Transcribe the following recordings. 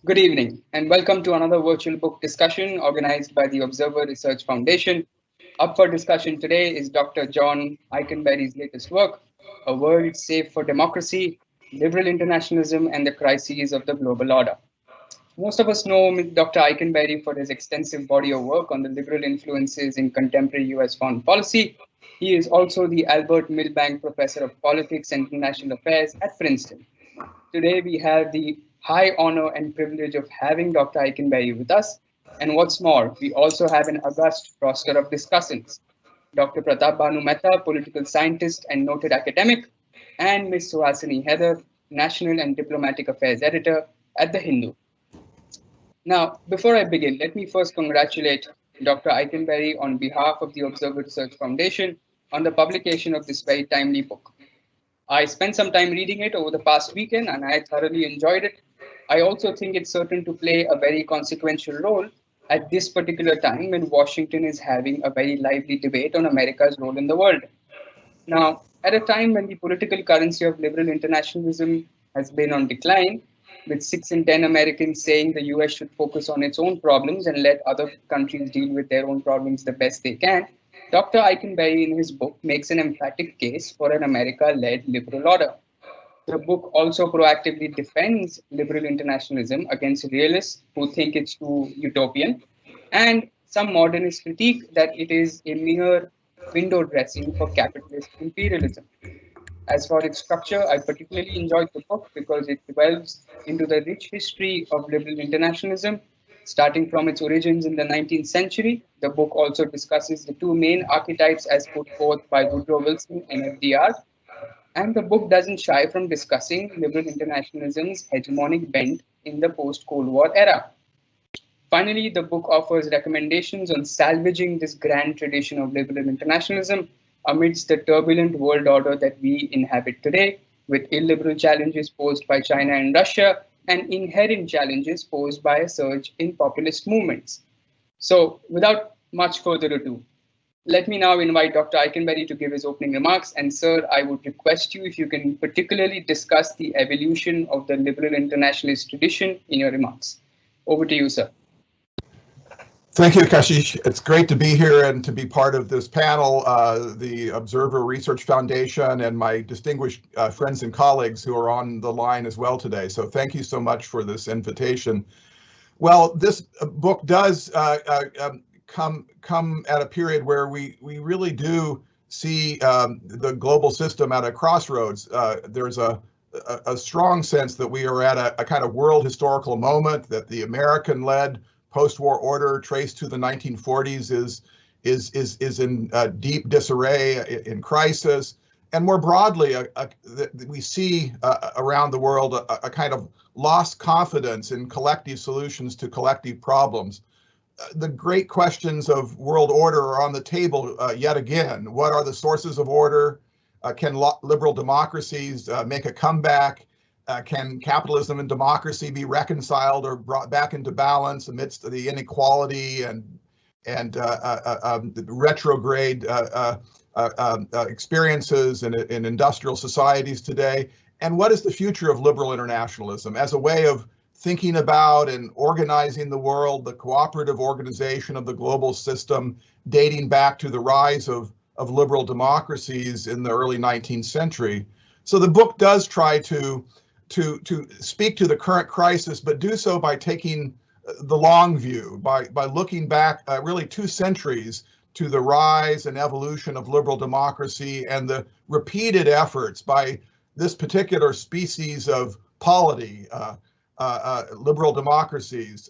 Good evening, and welcome to another virtual book discussion organized by the Observer Research Foundation. Up for discussion today is Dr. John Eikenberry's latest work, A World Safe for Democracy, Liberal Internationalism, and the Crises of the Global Order. Most of us know Dr. Eikenberry for his extensive body of work on the liberal influences in contemporary US foreign policy. He is also the Albert Milbank Professor of Politics and International Affairs at Princeton. Today, we have the high honor and privilege of having Dr. Eikenberry with us. And what's more, we also have an august roster of discussants. Dr. Pratap Bhanu Mehta, political scientist and noted academic, and Ms. Suhasini Heather, National and Diplomatic Affairs Editor at The Hindu. Now, before I begin, let me first congratulate Dr. Eikenberry on behalf of the Observer Research Foundation on the publication of this very timely book. I spent some time reading it over the past weekend and I thoroughly enjoyed it. I also think it's certain to play a very consequential role at this particular time when Washington is having a very lively debate on America's role in the world. Now, at a time when the political currency of liberal internationalism has been on decline, with 6 in 10 Americans saying the US should focus on its own problems and let other countries deal with their own problems the best they can, Dr. Eikenberry in his book makes an emphatic case for an America led liberal order. The book also proactively defends liberal internationalism against realists who think it's too utopian, and some modernists critique that it is a mere window dressing for capitalist imperialism. As for its structure, I particularly enjoyed the book because it delves into the rich history of liberal internationalism, starting from its origins in the 19th century. The book also discusses the two main archetypes as put forth by Woodrow Wilson and FDR, and the book doesn't shy from discussing liberal internationalism's hegemonic bent in the post Cold War era. Finally, the book offers recommendations on salvaging this grand tradition of liberal internationalism amidst the turbulent world order that we inhabit today, with illiberal challenges posed by China and Russia and inherent challenges posed by a surge in populist movements. So, without much further ado, let me now invite Dr. Eikenberry to give his opening remarks. And, sir, I would request you if you can particularly discuss the evolution of the liberal internationalist tradition in your remarks. Over to you, sir. Thank you, Kashish. It's great to be here and to be part of this panel, the Observer Research Foundation and my distinguished friends and colleagues who are on the line as well today. So thank you so much for this invitation. Well, this book does come at a period where we really do see the global system at a crossroads. There's a strong sense that we are at a kind of world historical moment, that the American-led post-war order traced to the 1940s is in deep disarray, in crisis, and more broadly, we see around the world a kind of lost confidence in collective solutions to collective problems. The great questions of world order are on the table yet again. What are the sources of order? Can liberal democracies make a comeback? Can capitalism and democracy be reconciled or brought back into balance amidst the inequality and retrograde experiences in industrial societies today? And what is the future of liberal internationalism as a way of thinking about and organizing the world, the cooperative organization of the global system, dating back to the rise of liberal democracies in the early 19th century? So the book does try to speak to the current crisis, but do so by taking the long view, by looking back really 2 centuries to the rise and evolution of liberal democracy and the repeated efforts by this particular species of polity, liberal democracies,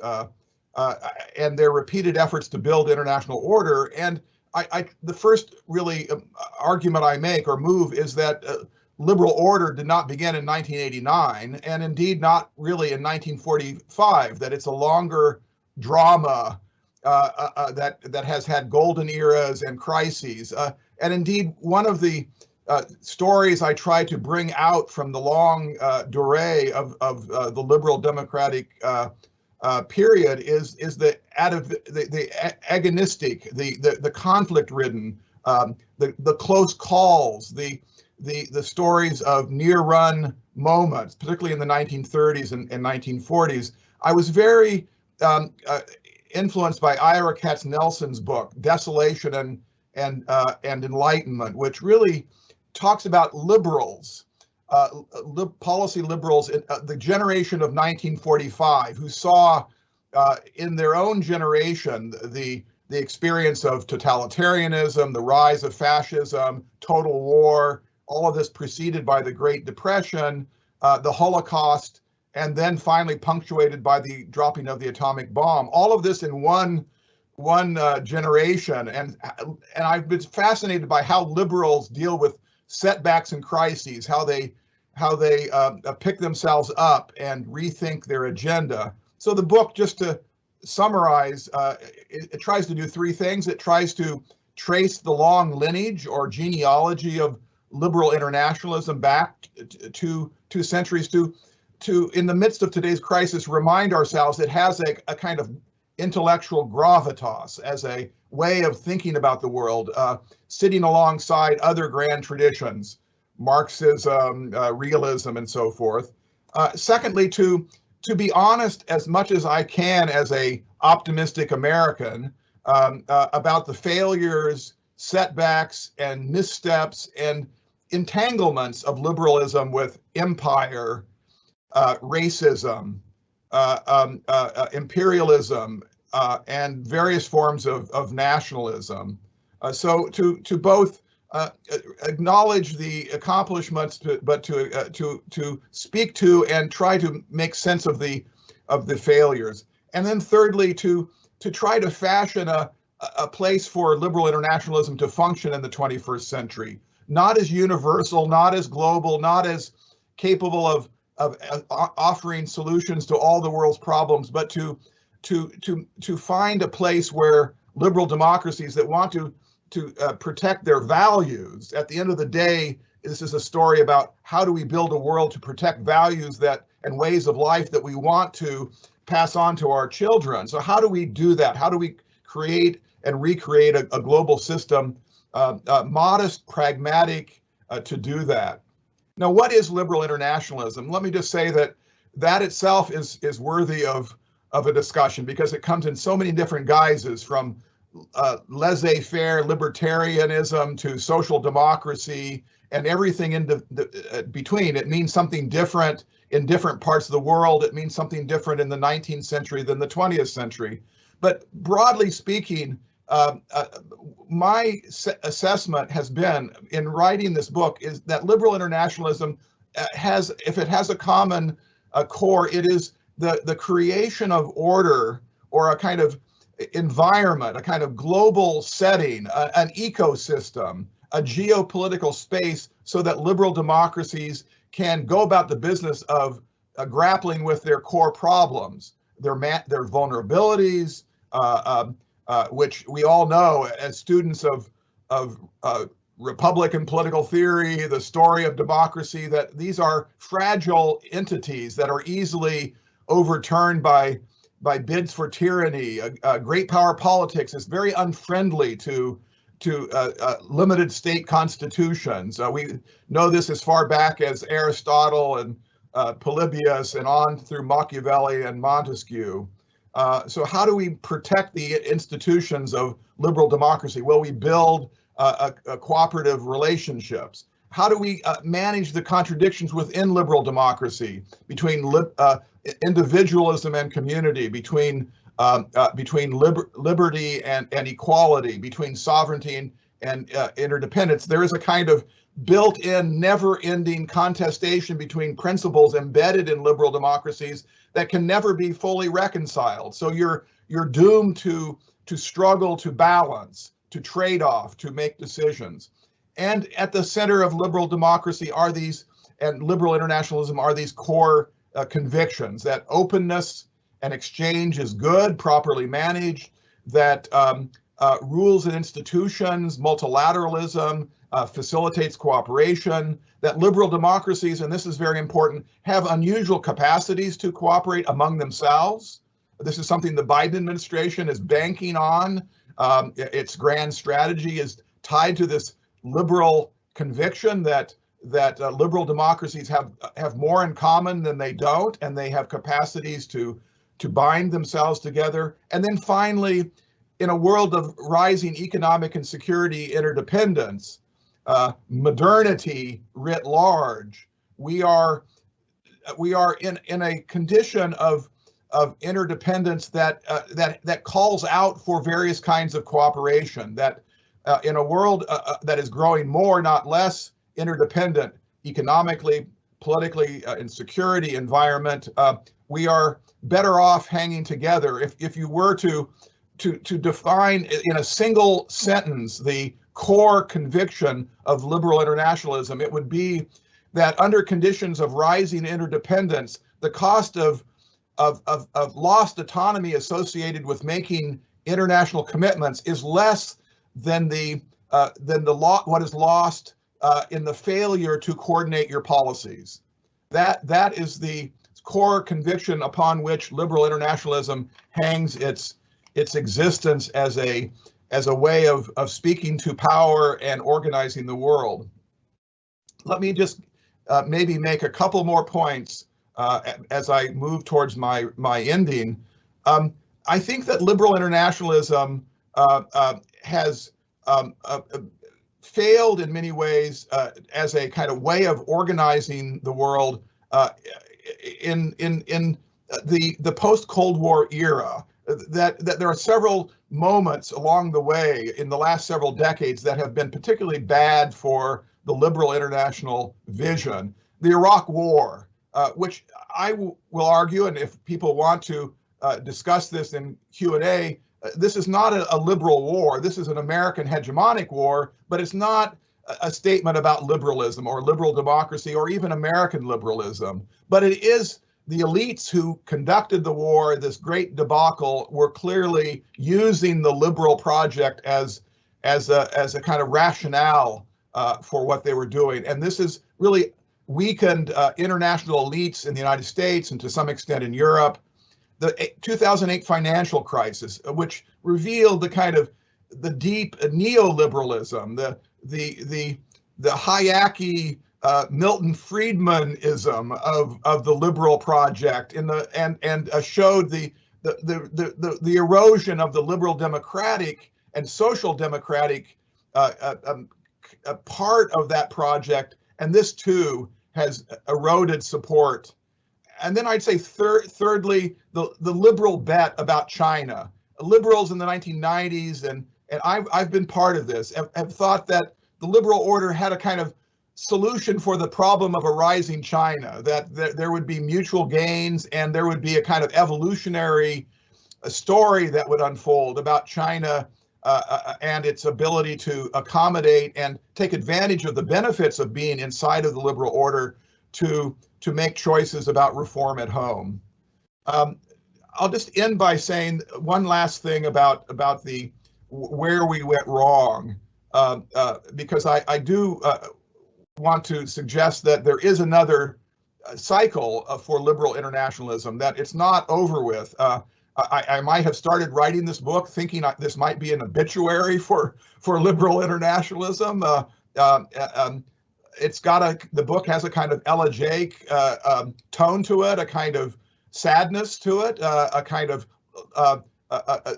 and their repeated efforts to build international order. And the first really argument I make or move is that liberal order did not begin in 1989, and indeed not really in 1945, that it's a longer drama that has had golden eras and crises. And indeed, one of the stories I try to bring out from the long durée of the liberal democratic period is the agonistic, the conflict-ridden, the close calls, the stories of near-run moments, particularly in the 1930s and 1940s. I was very influenced by Ira Katznelson's book, Desolation and Enlightenment, which really talks about liberals, policy liberals, the generation of 1945, who saw in their own generation the experience of totalitarianism, the rise of fascism, total war, all of this preceded by the Great Depression, the Holocaust, and then finally punctuated by the dropping of the atomic bomb. All of this in one generation, and I've been fascinated by how liberals deal with setbacks and crises, how they pick themselves up and rethink their agenda. So the book, just to summarize, it tries to do three things. It tries to trace the long lineage or genealogy of liberal internationalism back to 2 centuries, to in the midst of today's crisis, remind ourselves it has a kind of intellectual gravitas as a way of thinking about the world, sitting alongside other grand traditions, Marxism, realism, and so forth. Secondly, to be honest as much as I can as a optimistic American about the failures, setbacks, and missteps and entanglements of liberalism with empire, racism, imperialism, and various forms of nationalism. So to both acknowledge the accomplishments, but to speak to and try to make sense of the failures, and then thirdly to try to fashion a place for liberal internationalism to function in the 21st century, not as universal, not as global, not as capable of offering solutions to all the world's problems, but to find a place where liberal democracies that want to protect their values. At the end of the day, this is a story about how do we build a world to protect values and ways of life that we want to pass on to our children. So how do we do that? How do we create and recreate a global system, modest, pragmatic, to do that? Now, what is liberal internationalism? Let me just say that itself is worthy of a discussion, because it comes in so many different guises, from laissez-faire libertarianism to social democracy and everything in between. It means something different in different parts of the world. It means something different in the 19th century than the 20th century. But broadly speaking, my assessment has been in writing this book is that liberal internationalism if it has a common core, it is the creation of order, or a kind of environment, a kind of global setting, an ecosystem, a geopolitical space, so that liberal democracies can go about the business of grappling with their core problems, their vulnerabilities, which we all know as students of Republican political theory, the story of democracy, that these are fragile entities that are easily overturned by bids for tyranny. Great power politics is very unfriendly to limited state constitutions. We know this as far back as Aristotle and Polybius, and on through Machiavelli and Montesquieu. So how do we protect the institutions of liberal democracy? Well, we build cooperative relationships. How do we manage the contradictions within liberal democracy between individualism and community, between liberty and equality, between sovereignty and interdependence? There is a kind of built-in, never-ending contestation between principles embedded in liberal democracies that can never be fully reconciled. So you're doomed to struggle, to balance, to trade off, to make decisions. And at the center of liberal democracy and liberal internationalism are these core convictions that openness and exchange is good, properly managed, that rules and institutions, multilateralism, facilitates cooperation, that liberal democracies, and this is very important, have unusual capacities to cooperate among themselves. This is something the Biden administration is banking on. Its grand strategy is tied to this liberal conviction that liberal democracies have more in common than they don't, and they have capacities to bind themselves together. And then finally, in a world of rising economic and security interdependence, modernity writ large, we are in a condition of interdependence that calls out for various kinds of cooperation. That in a world that is growing more, not less, interdependent economically, politically, in security environment, we are better off hanging together. If you were to define in a single sentence the core conviction of liberal internationalism, it would be that under conditions of rising interdependence, the cost of lost autonomy associated with making international commitments is less than what is lost in the failure to coordinate your policies. That is the core conviction upon which liberal internationalism hangs its existence as a way of speaking to power and organizing the world. Let me just maybe make a couple more points as I move towards my ending. I think that liberal internationalism has failed in many ways as a kind of way of organizing the world in the post-Cold War era. That there are several moments along the way in the last several decades that have been particularly bad for the liberal international vision. The Iraq War, which I will argue, and if people want to discuss this in Q&A, this is not a liberal war. This is an American hegemonic war, but it's not a statement about liberalism or liberal democracy or even American liberalism. But it is the elites who conducted the war, this great debacle, were clearly using the liberal project as a kind of rationale for what they were doing. And this has really weakened international elites in the United States and to some extent in Europe. The 2008 financial crisis, which revealed the kind of the deep neoliberalism, the Hayeki Milton Friedmanism of the liberal project, and showed the erosion of the liberal democratic and social democratic part of that project, and this too has eroded support. And then I'd say thirdly, the liberal bet about China. Liberals in the 1990s, and I've been part of this, have thought that the liberal order had a kind of solution for the problem of a rising China, that there would be mutual gains and there would be a kind of evolutionary story that would unfold about China and its ability to accommodate and take advantage of the benefits of being inside of the liberal order to make choices about reform at home. I'll just end by saying one last thing about where we went wrong, because I do want to suggest that there is another cycle for liberal internationalism, that it's not over with. I might have started writing this book thinking this might be an obituary for liberal internationalism. The book has a kind of elegiac tone to it, a kind of sadness to it, a kind of a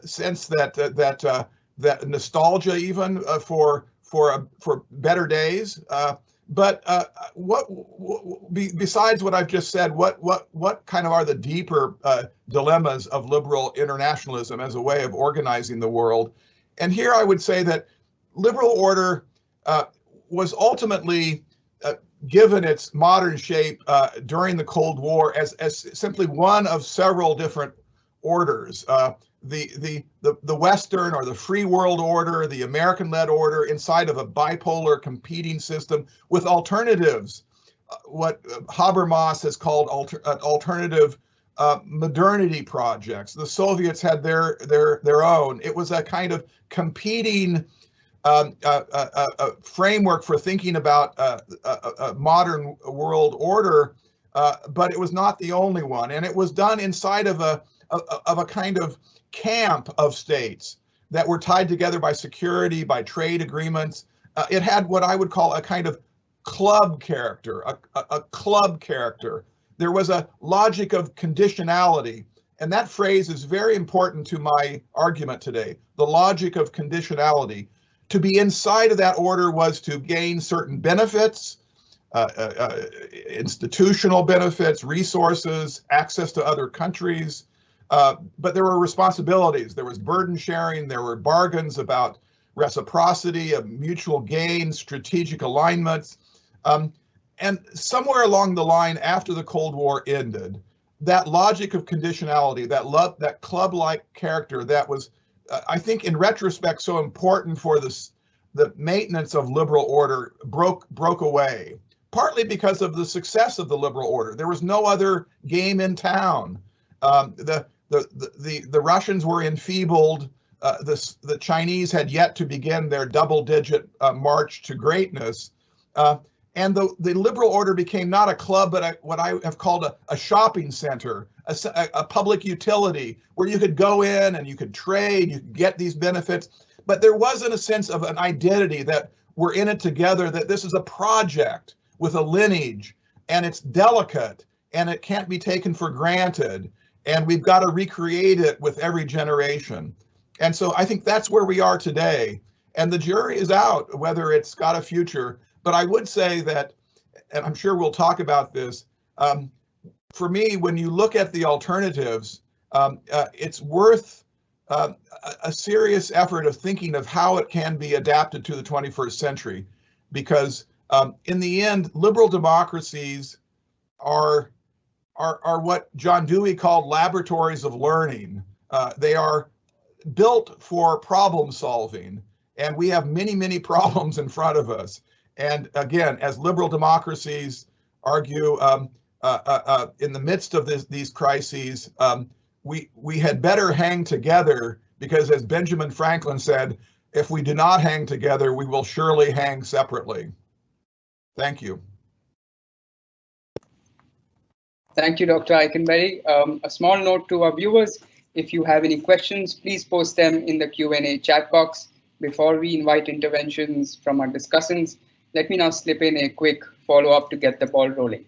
sense that nostalgia even for better days. But besides what I've just said, what kind of are the deeper dilemmas of liberal internationalism as a way of organizing the world? And here I would say that liberal order was ultimately given its modern shape during the Cold War as simply one of several different orders. The Western or the free world order, the American-led order inside of a bipolar competing system with alternatives, what Habermas has called alternative modernity projects. The Soviets had their own. It was a kind of competing framework for thinking about a modern world order, but it was not the only one, and it was done inside of a kind of camp of states that were tied together by security, by trade agreements. It had what I would call a kind of club character, a club character. There was a logic of conditionality, and that phrase is very important to my argument today, the logic of conditionality. To be inside of that order was to gain certain benefits, institutional benefits, resources, access to other countries, but there were responsibilities. There was burden sharing, there were bargains about reciprocity, of mutual gain, strategic alignments. And somewhere along the line after the Cold War ended, that logic of conditionality, that club-like character that was, I think in retrospect, so important for the maintenance of liberal order broke away, partly because of the success of the liberal order. There was no other game in town. The Russians were enfeebled. The Chinese had yet to begin their double-digit march to greatness. And the liberal order became not a club, but what I have called a shopping center, a public utility where you could go in and you could trade, you could get these benefits. But there wasn't a sense of an identity that we're in it together, that this is a project with a lineage, and it's delicate, and it can't be taken for granted, and we've got to recreate it with every generation. And so I think that's where we are today. And the jury is out whether it's got a future. But I would say that, and I'm sure we'll talk about this, for me, when you look at the alternatives, it's worth a serious effort of thinking of how it can be adapted to the 21st century. Because in the end, liberal democracies are what John Dewey called laboratories of learning. They are built for problem solving, and we have many, many problems in front of us. And again, as liberal democracies argue, in the midst of these crises, we had better hang together, because as Benjamin Franklin said, if we do not hang together, we will surely hang separately. Thank you. Thank you, Dr. Eikenberry. A small note to our viewers, if you have any questions, please post them in the Q&A chat box. Before we invite interventions from our discussants, let me now slip in a quick follow-up to get the ball rolling.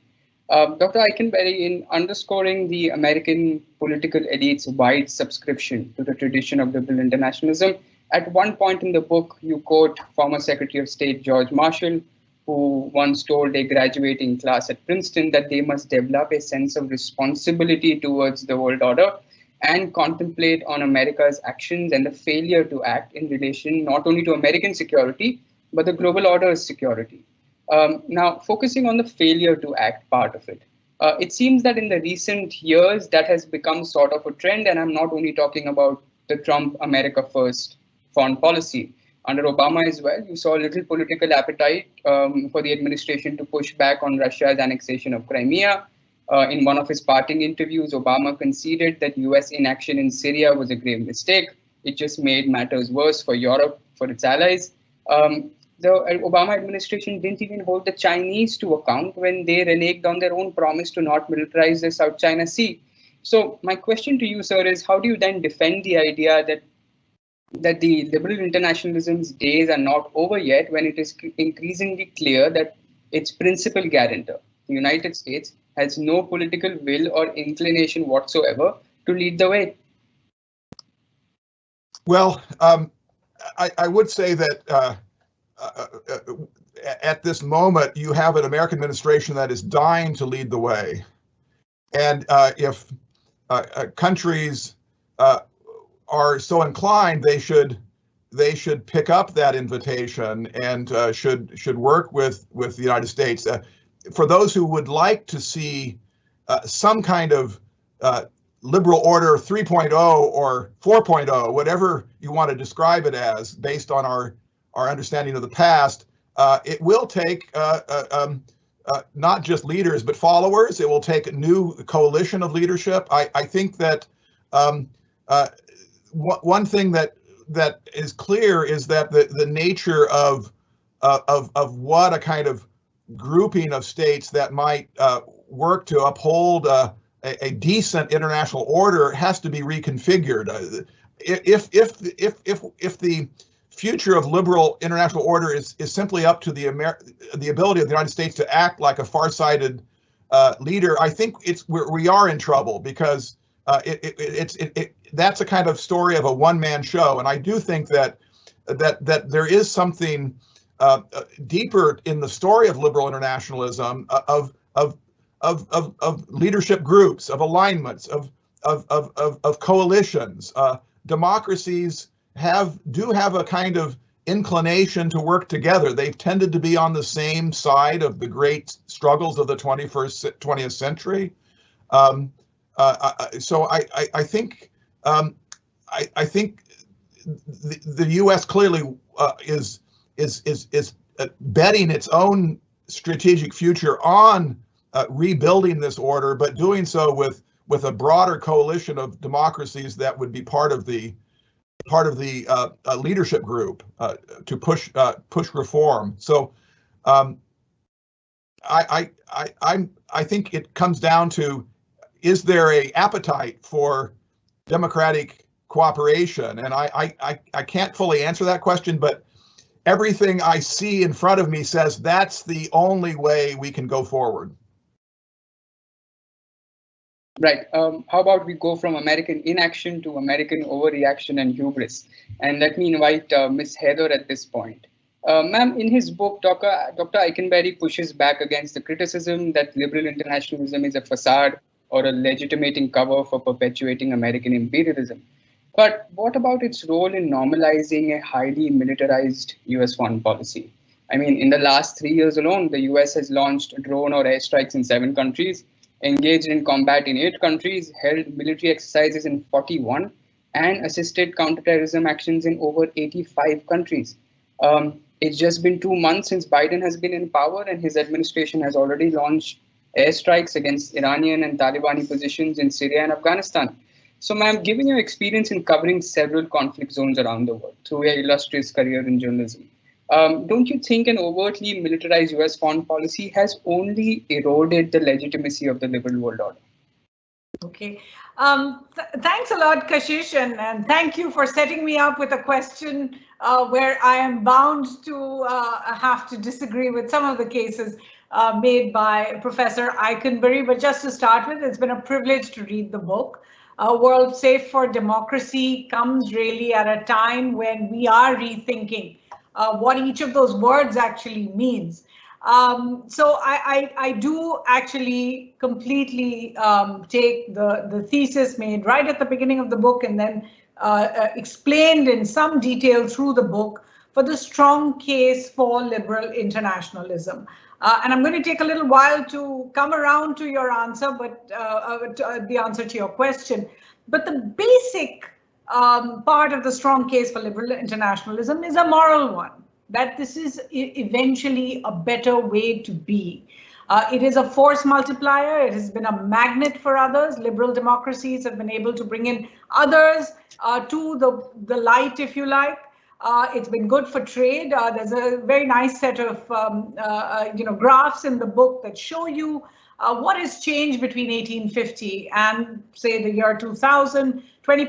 Dr. Eikenberry, in underscoring the American political elite's wide subscription to the tradition of liberal internationalism, at one point in the book, you quote former Secretary of State George Marshall, who once told a graduating class at Princeton that they must develop a sense of responsibility towards the world order and contemplate on America's actions and the failure to act in relation not only to American security, but the global order's security. Now, focusing on the failure to act part of it, it seems that in the recent years, that has become sort of a trend, and I'm not only talking about the Trump America First foreign policy. Under Obama as well, you saw little political appetite for the administration to push back on Russia's annexation of Crimea. In one of his parting interviews, Obama conceded that US inaction in Syria was a grave mistake. It just made matters worse for Europe, for its allies. The Obama administration didn't even hold the Chinese to account when they reneged on their own promise to not militarize the South China Sea. So my question to you, sir, is how do you then defend the idea that the liberal internationalism's days are not over yet, when it is increasingly clear that its principal guarantor, the United States, has no political will or inclination whatsoever to lead the way? Well, I would say that at this moment, you have an American administration that is dying to lead the way. And if countries are so inclined, they should pick up that invitation and should work with the United States. For those who would like to see some kind of liberal order 3.0 or 4.0, whatever you want to describe it as, based on our understanding of the past, it will take not just leaders but followers. It will take a new coalition of leadership. I think that one thing that is clear is that the nature of what a kind of grouping of states that might work to uphold a decent international order has to be reconfigured. If the future of liberal international order is simply up to the ability of the United States to act like a far-sighted leader, I think we are in trouble, because that's a kind of story of a one-man show. And I do think that there is something deeper in the story of liberal internationalism, of leadership groups, of alignments, of coalitions. Democracies do have a kind of inclination to work together. They've tended to be on the same side of the great struggles of the 20th century. So I think the U.S. clearly is betting its own strategic future on rebuilding this order, but doing so with a broader coalition of democracies that would be part of the leadership group to push reform. So I think it comes down to, is there a appetite for democratic cooperation? And I can't fully answer that question, but everything I see in front of me says that's the only way we can go forward. Right. How about we go from American inaction to American overreaction and hubris? And let me invite Ms. Heather at this point. Ma'am, in his book, Dr. Eikenberry pushes back against the criticism that liberal internationalism is a facade or a legitimating cover for perpetuating American imperialism. But what about its role in normalizing a highly militarized US foreign policy? I mean, in the last 3 years alone, the US has launched drone or airstrikes in 7 countries, engaged in combat in 8 countries, held military exercises in 41, and assisted counterterrorism actions in over 85 countries. It's just been 2 months since Biden has been in power, and his administration has already launched airstrikes against Iranian and Talibani positions in Syria and Afghanistan. So, ma'am, given your experience in covering several conflict zones around the world through your illustrious career in journalism, don't you think an overtly militarized US foreign policy has only eroded the legitimacy of the liberal world order? Okay. Thanks a lot, Kashish, and thank you for setting me up with a question where I am bound to have to disagree with some of the cases made by Professor Eikenberry. But just to start with, it's been a privilege to read the book. World Safe for Democracy comes really at a time when we are rethinking what each of those words actually means. So I do actually completely take the thesis made right at the beginning of the book and then explained in some detail through the book for the strong case for liberal internationalism. And I'm going to take a little while to come around to your answer, but the answer to your question. But the basic part of the strong case for liberal internationalism is a moral one, that this is eventually a better way to be. It is a force multiplier. It has been a magnet for others. Liberal democracies have been able to bring in others to the light, if you like. It's been good for trade. There's a very nice set of graphs in the book that show you what has changed between 1850 and say the year 2000. 20%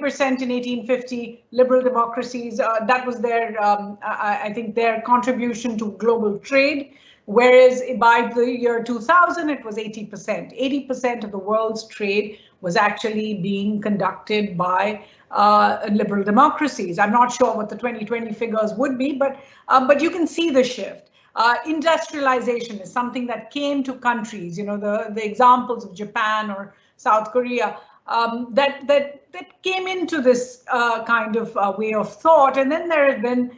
in 1850, liberal democracies, that was their, I think, their contribution to global trade. Whereas by the year 2000, it was 80%. 80% of the world's trade was actually being conducted by liberal democracies. I'm not sure what the 2020 figures would be, but you can see the shift. Industrialization is something that came to countries, you know, the examples of Japan or South Korea, that came into this kind of way of thought. And then there has been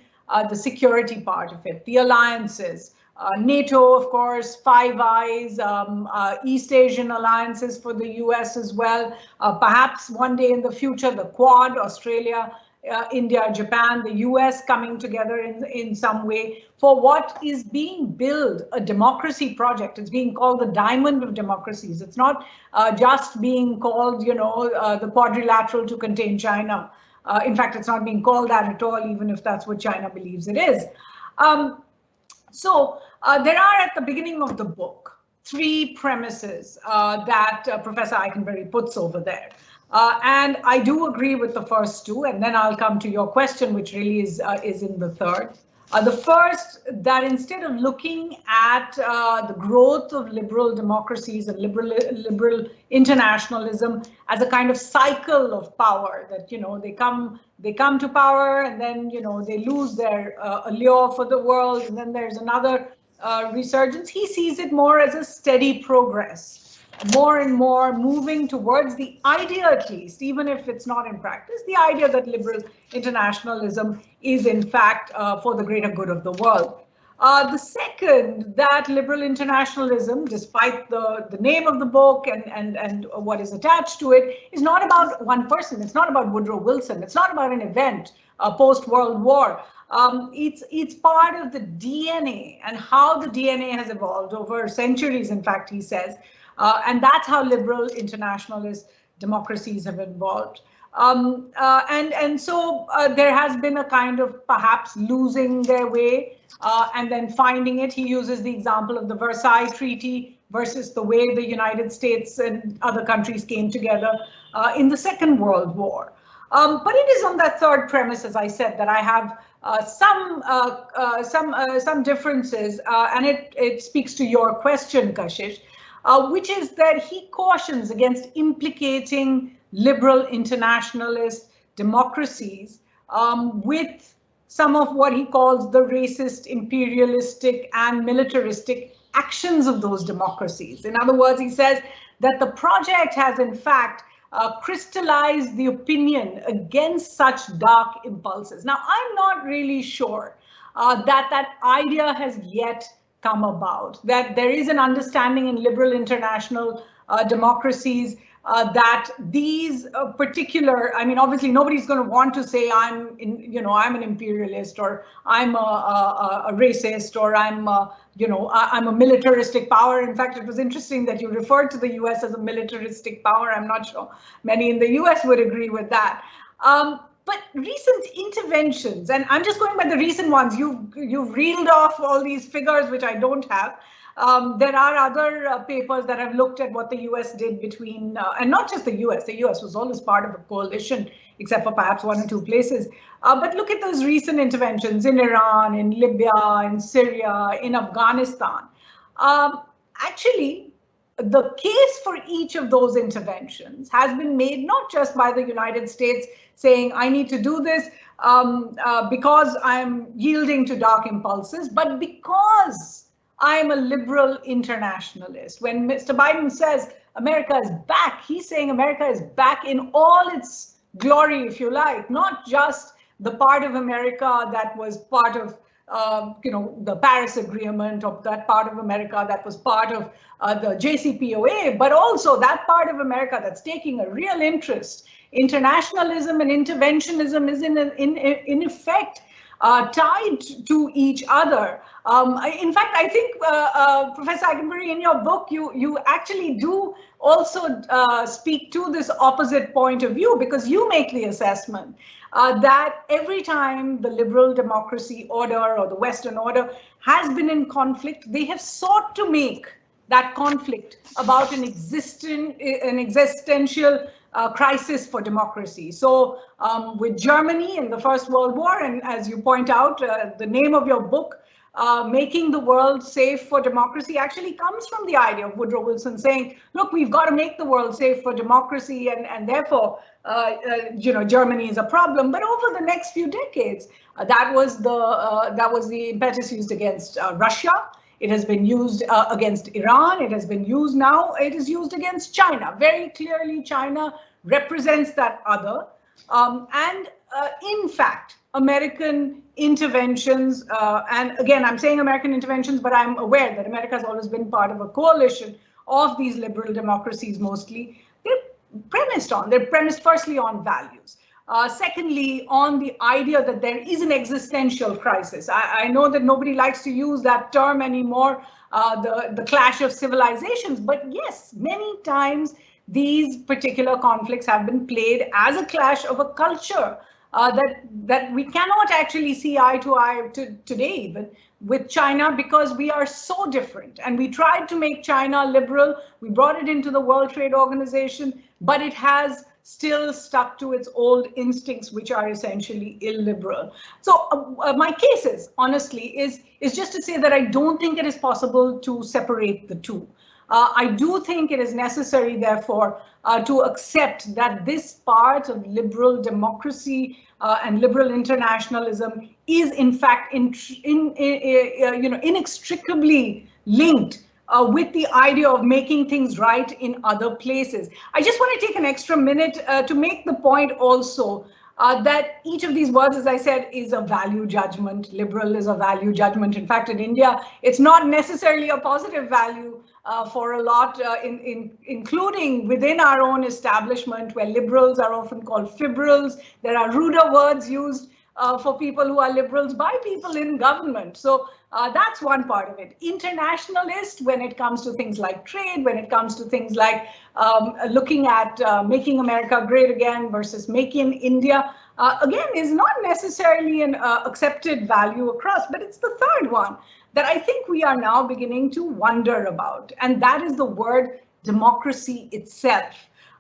the security part of it, the alliances, NATO, of course, Five Eyes, East Asian alliances for the US as well. Perhaps one day in the future, the Quad, Australia, India, Japan, the US coming together in some way for what is being built, a democracy project. It's being called the diamond of democracies. It's not just being called, you know, the quadrilateral to contain China. In fact, it's not being called that at all, even if that's what China believes it is. So there are at the beginning of the book 3 premises that Professor Eikenberry puts over there. And I do agree with the first 2, and then I'll come to your question, which really is in the third. The first, that instead of looking at the growth of liberal democracies and liberal internationalism as a kind of cycle of power, that they come to power and then they lose their allure for the world, and then there's another resurgence. He sees it more as a steady progress, more and more moving towards the idea, at least, even if it's not in practice, the idea that liberal internationalism is in fact for the greater good of the world. The second, that liberal internationalism, despite the name of the book and what is attached to it, is not about one person. It's not about Woodrow Wilson. It's not about an event post-World War. It's part of the DNA and how the DNA has evolved over centuries, in fact, he says. And that's how liberal internationalist democracies have evolved. So there has been a kind of perhaps losing their way and then finding it. He uses the example of the Versailles Treaty versus the way the United States and other countries came together in the Second World War. But it is on that third premise, as I said, that I have some differences, and it speaks to your question, Kashish, which is that he cautions against implicating liberal internationalist democracies with some of what he calls the racist, imperialistic, and militaristic actions of those democracies. In other words, he says that the project has in fact crystallized the opinion against such dark impulses. Now, I'm not really sure that idea has yet come about, that there is an understanding in liberal international democracies that these particular, I mean, obviously nobody's going to want to say I'm an imperialist, or I'm a racist, or I'm a militaristic power. In fact, it was interesting that you referred to the US as a militaristic power. I'm not sure many in the US would agree with that. But recent interventions, and I'm just going by the recent ones, you've reeled off all these figures, which I don't have. There are other papers that have looked at what the US did between, and not just the US was always part of a coalition, except for perhaps one or two places. But look at those recent interventions in Iran, in Libya, in Syria, in Afghanistan. Actually, the case for each of those interventions has been made not just by the United States saying, I need to do this because I'm yielding to dark impulses, but because I'm a liberal internationalist. When Mr. Biden says America is back, he's saying America is back in all its glory, if you like, not just the part of America that was part of the Paris Agreement, or that part of America that was part of the JCPOA, but also that part of America that's taking a real interest. Internationalism and interventionism is in effect tied to each other. In fact, I think, Professor Ikenberry, in your book, you actually do also speak to this opposite point of view, because you make the assessment that every time the liberal democracy order or the Western order has been in conflict, they have sought to make that conflict about an existential crisis for democracy. So with Germany in the First World War, and as you point out, the name of your book, Making the World Safe for Democracy, actually comes from the idea of Woodrow Wilson saying, look, we've got to make the world safe for democracy, and therefore, Germany is a problem. But over the next few decades, that was the impetus used against Russia. It has been used against Iran. It has been used now. It is used against China. Very clearly, China represents that other. In fact, American interventions, and again, I'm saying American interventions, but I'm aware that America has always been part of a coalition of these liberal democracies mostly. They're premised firstly on values. Secondly, on the idea that there is an existential crisis. I know that nobody likes to use that term anymore, the clash of civilizations, but yes, many times these particular conflicts have been played as a clash of a culture that we cannot actually see eye to eye today even with China, because we are so different. And we tried to make China liberal. We brought it into the World Trade Organization, but it has still stuck to its old instincts, which are essentially illiberal. So my case is, honestly, is just to say that I don't think it is possible to separate the two. I do think it is necessary, therefore, to accept that this part of liberal democracy and liberal internationalism is, in fact, inextricably linked with the idea of making things right in other places. I just want to take an extra minute to make the point also that each of these words, as I said, is a value judgment. Liberal is a value judgment. In fact, in India, it's not necessarily a positive value for a lot, including within our own establishment, where liberals are often called fibrils. There are ruder words used for people who are liberals by people in government. So that's one part of it. Internationalist, when it comes to things like trade, when it comes to things like looking at making America great again versus making India, again, is not necessarily an accepted value across, but it's the third one that I think we are now beginning to wonder about. And that is the word democracy itself.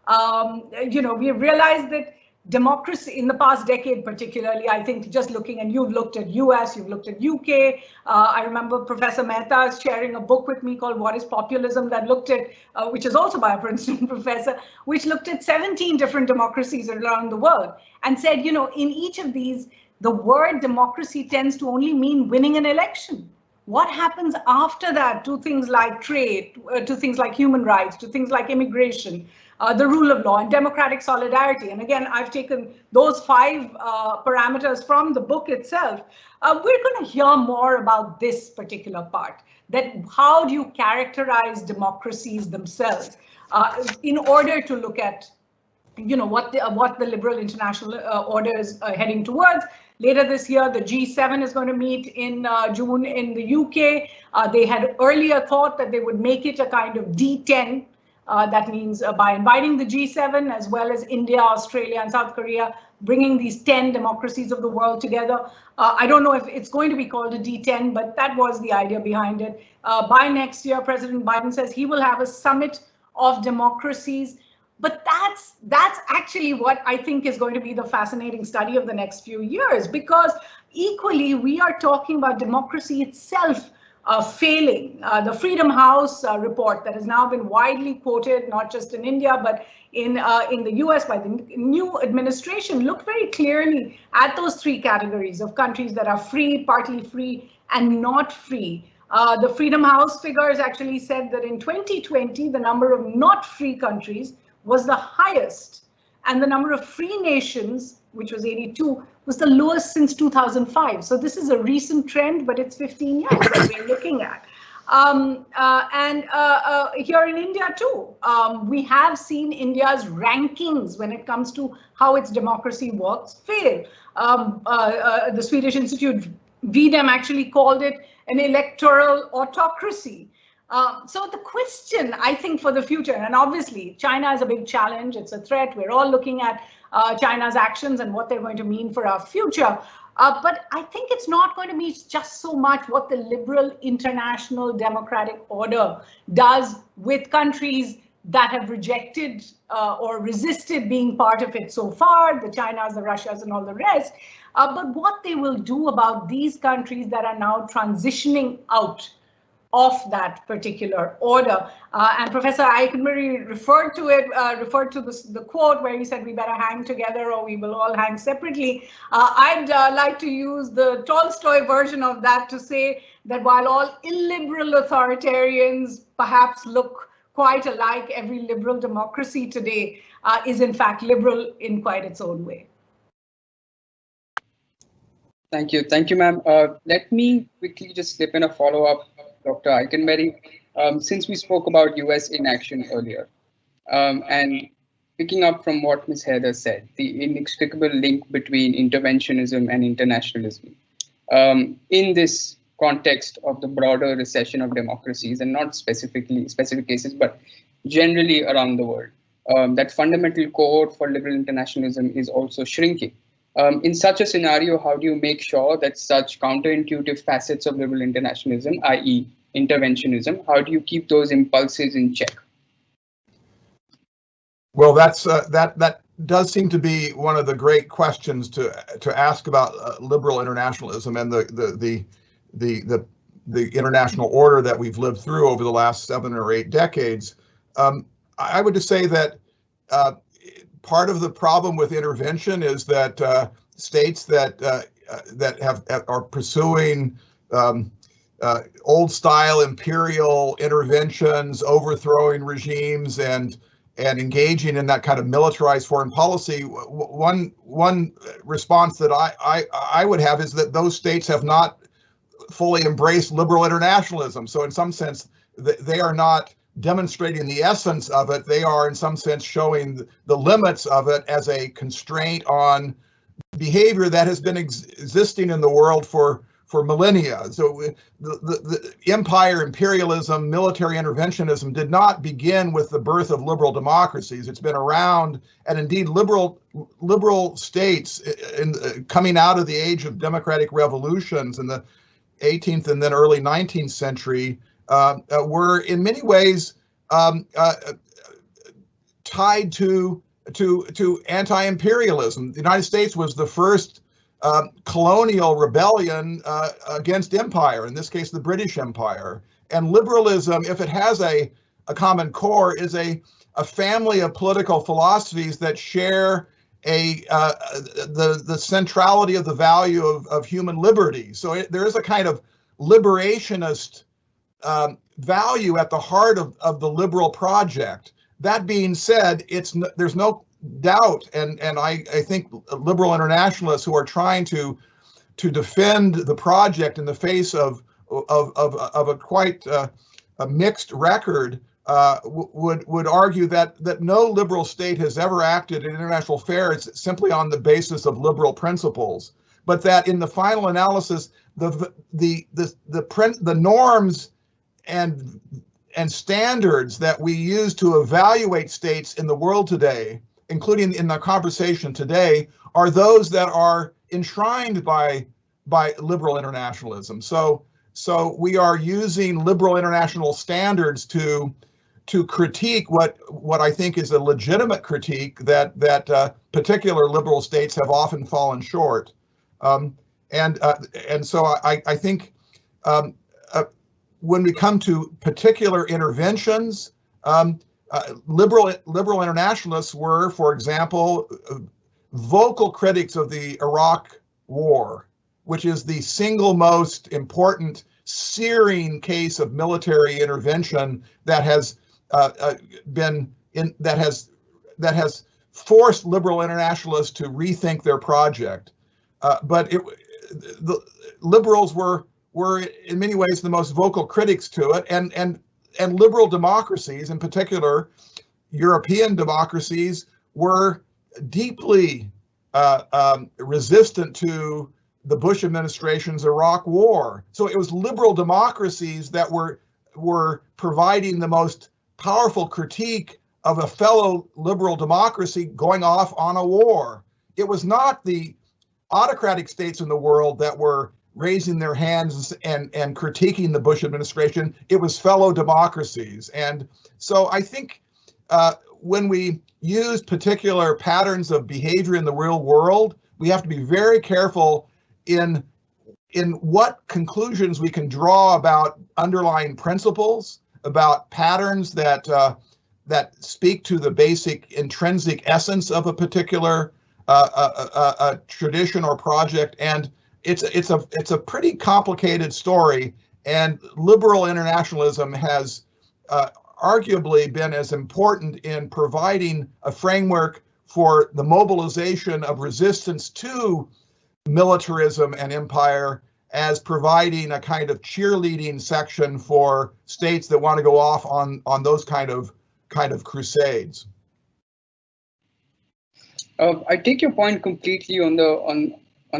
We have realized that democracy in the past decade, particularly, I think just looking, and you've looked at US, you've looked at UK. I remember Professor Mehta sharing a book with me called What is Populism, that looked at, which is also by a Princeton professor, which looked at 17 different democracies around the world and said, in each of these, the word democracy tends to only mean winning an election. What happens after that to things like trade, to things like human rights, to things like immigration, the rule of law and democratic solidarity? And again, I've taken those 5 parameters from the book itself. We're going to hear more about this particular part, that how do you characterize democracies themselves in order to look at what the liberal international order is heading towards. Later this year, the G7 is going to meet in June in the UK. They had earlier thought that they would make it a kind of D10. That means by inviting the G7 as well as India, Australia, and South Korea, bringing these 10 democracies of the world together. I don't know if it's going to be called a D10, but that was the idea behind it. By next year, President Biden says he will have a summit of democracies. But that's actually what I think is going to be the fascinating study of the next few years, because equally we are talking about democracy itself failing. The Freedom House report that has now been widely quoted, not just in India, but in the US by the new administration, looked very clearly at those 3 categories of countries that are free, partly free, and not free. The Freedom House figures actually said that in 2020, the number of not free countries was the highest, and the number of free nations, which was 82, was the lowest since 2005. So this is a recent trend, but it's 15 years that we're looking at. Here in India too, we have seen India's rankings when it comes to how its democracy works fail. The Swedish Institute, VDEM, actually called it an electoral autocracy. So the question, I think, for the future, and obviously China is a big challenge, it's a threat, we're all looking at China's actions and what they're going to mean for our future. But I think it's not going to be just so much what the liberal international democratic order does with countries that have rejected or resisted being part of it so far, the Chinas, the Russias, and all the rest, but what they will do about these countries that are now transitioning out of that particular order. And Professor Eikenberry referred to the quote where he said we better hang together or we will all hang separately. I'd like to use the Tolstoy version of that to say that while all illiberal authoritarians perhaps look quite alike, every liberal democracy today is in fact liberal in quite its own way. Thank you, ma'am. Let me quickly just slip in a follow-up, Dr. Eikenberry. Since we spoke about US inaction earlier, and picking up from what Ms. Heather said, the inextricable link between interventionism and internationalism, in this context of the broader recession of democracies, and not specific cases, but generally around the world, that fundamental core for liberal internationalism is also shrinking. In such a scenario, how do you make sure that such counterintuitive facets of liberal internationalism, i.e. interventionism, how do you keep those impulses in check? Well, that does seem to be one of the great questions to ask about liberal internationalism and the international order that we've lived through over the last 7 or 8 decades. I would just say that part of the problem with intervention is that states that are pursuing old-style imperial interventions, overthrowing regimes, and engaging in that kind of militarized foreign policy. One response that I would have is that those states have not fully embraced liberal internationalism. So in some sense, they are not demonstrating the essence of it. They are in some sense showing the limits of it as a constraint on behavior that has been existing in the world for millennia. So the empire, imperialism, military interventionism did not begin with the birth of liberal democracies. It's been around, and indeed liberal states coming out of the age of democratic revolutions in the 18th and then early 19th century were in many ways tied to anti-imperialism. The United States was the first colonial rebellion against empire, in this case, the British Empire. And liberalism, if it has a common core, is a family of political philosophies that share the centrality of the value of human liberty. So there is a kind of liberationist value at the heart of the liberal project. That being said, there's no doubt, and I think liberal internationalists who are trying to defend the project in the face of a quite a mixed record would argue that no liberal state has ever acted in international affairs simply on the basis of liberal principles, but that in the final analysis, the norms and standards that we use to evaluate states in the world today, including in the conversation today, are those that are enshrined by liberal internationalism. So we are using liberal international standards to critique what I think is a legitimate critique that particular liberal states have often fallen short. And so I think when we come to particular interventions, liberal internationalists were, for example, vocal critics of the Iraq War, which is the single most important searing case of military intervention that has forced liberal internationalists to rethink their project. But the liberals were in many ways the most vocal critics to it, and liberal democracies, in particular European democracies, were deeply resistant to the Bush administration's Iraq War. So it was liberal democracies that were providing the most powerful critique of a fellow liberal democracy going off on a war. It was not the autocratic states in the world that were raising their hands and critiquing the Bush administration. It was fellow democracies. And so I think when we use particular patterns of behavior in the real world, we have to be very careful in what conclusions we can draw about underlying principles, about patterns that speak to the basic intrinsic essence of a particular tradition or project. And it's a pretty complicated story, and liberal internationalism has arguably been as important in providing a framework for the mobilization of resistance to militarism and empire as providing a kind of cheerleading section for states that want to go off on those kind of crusades. I take your point completely on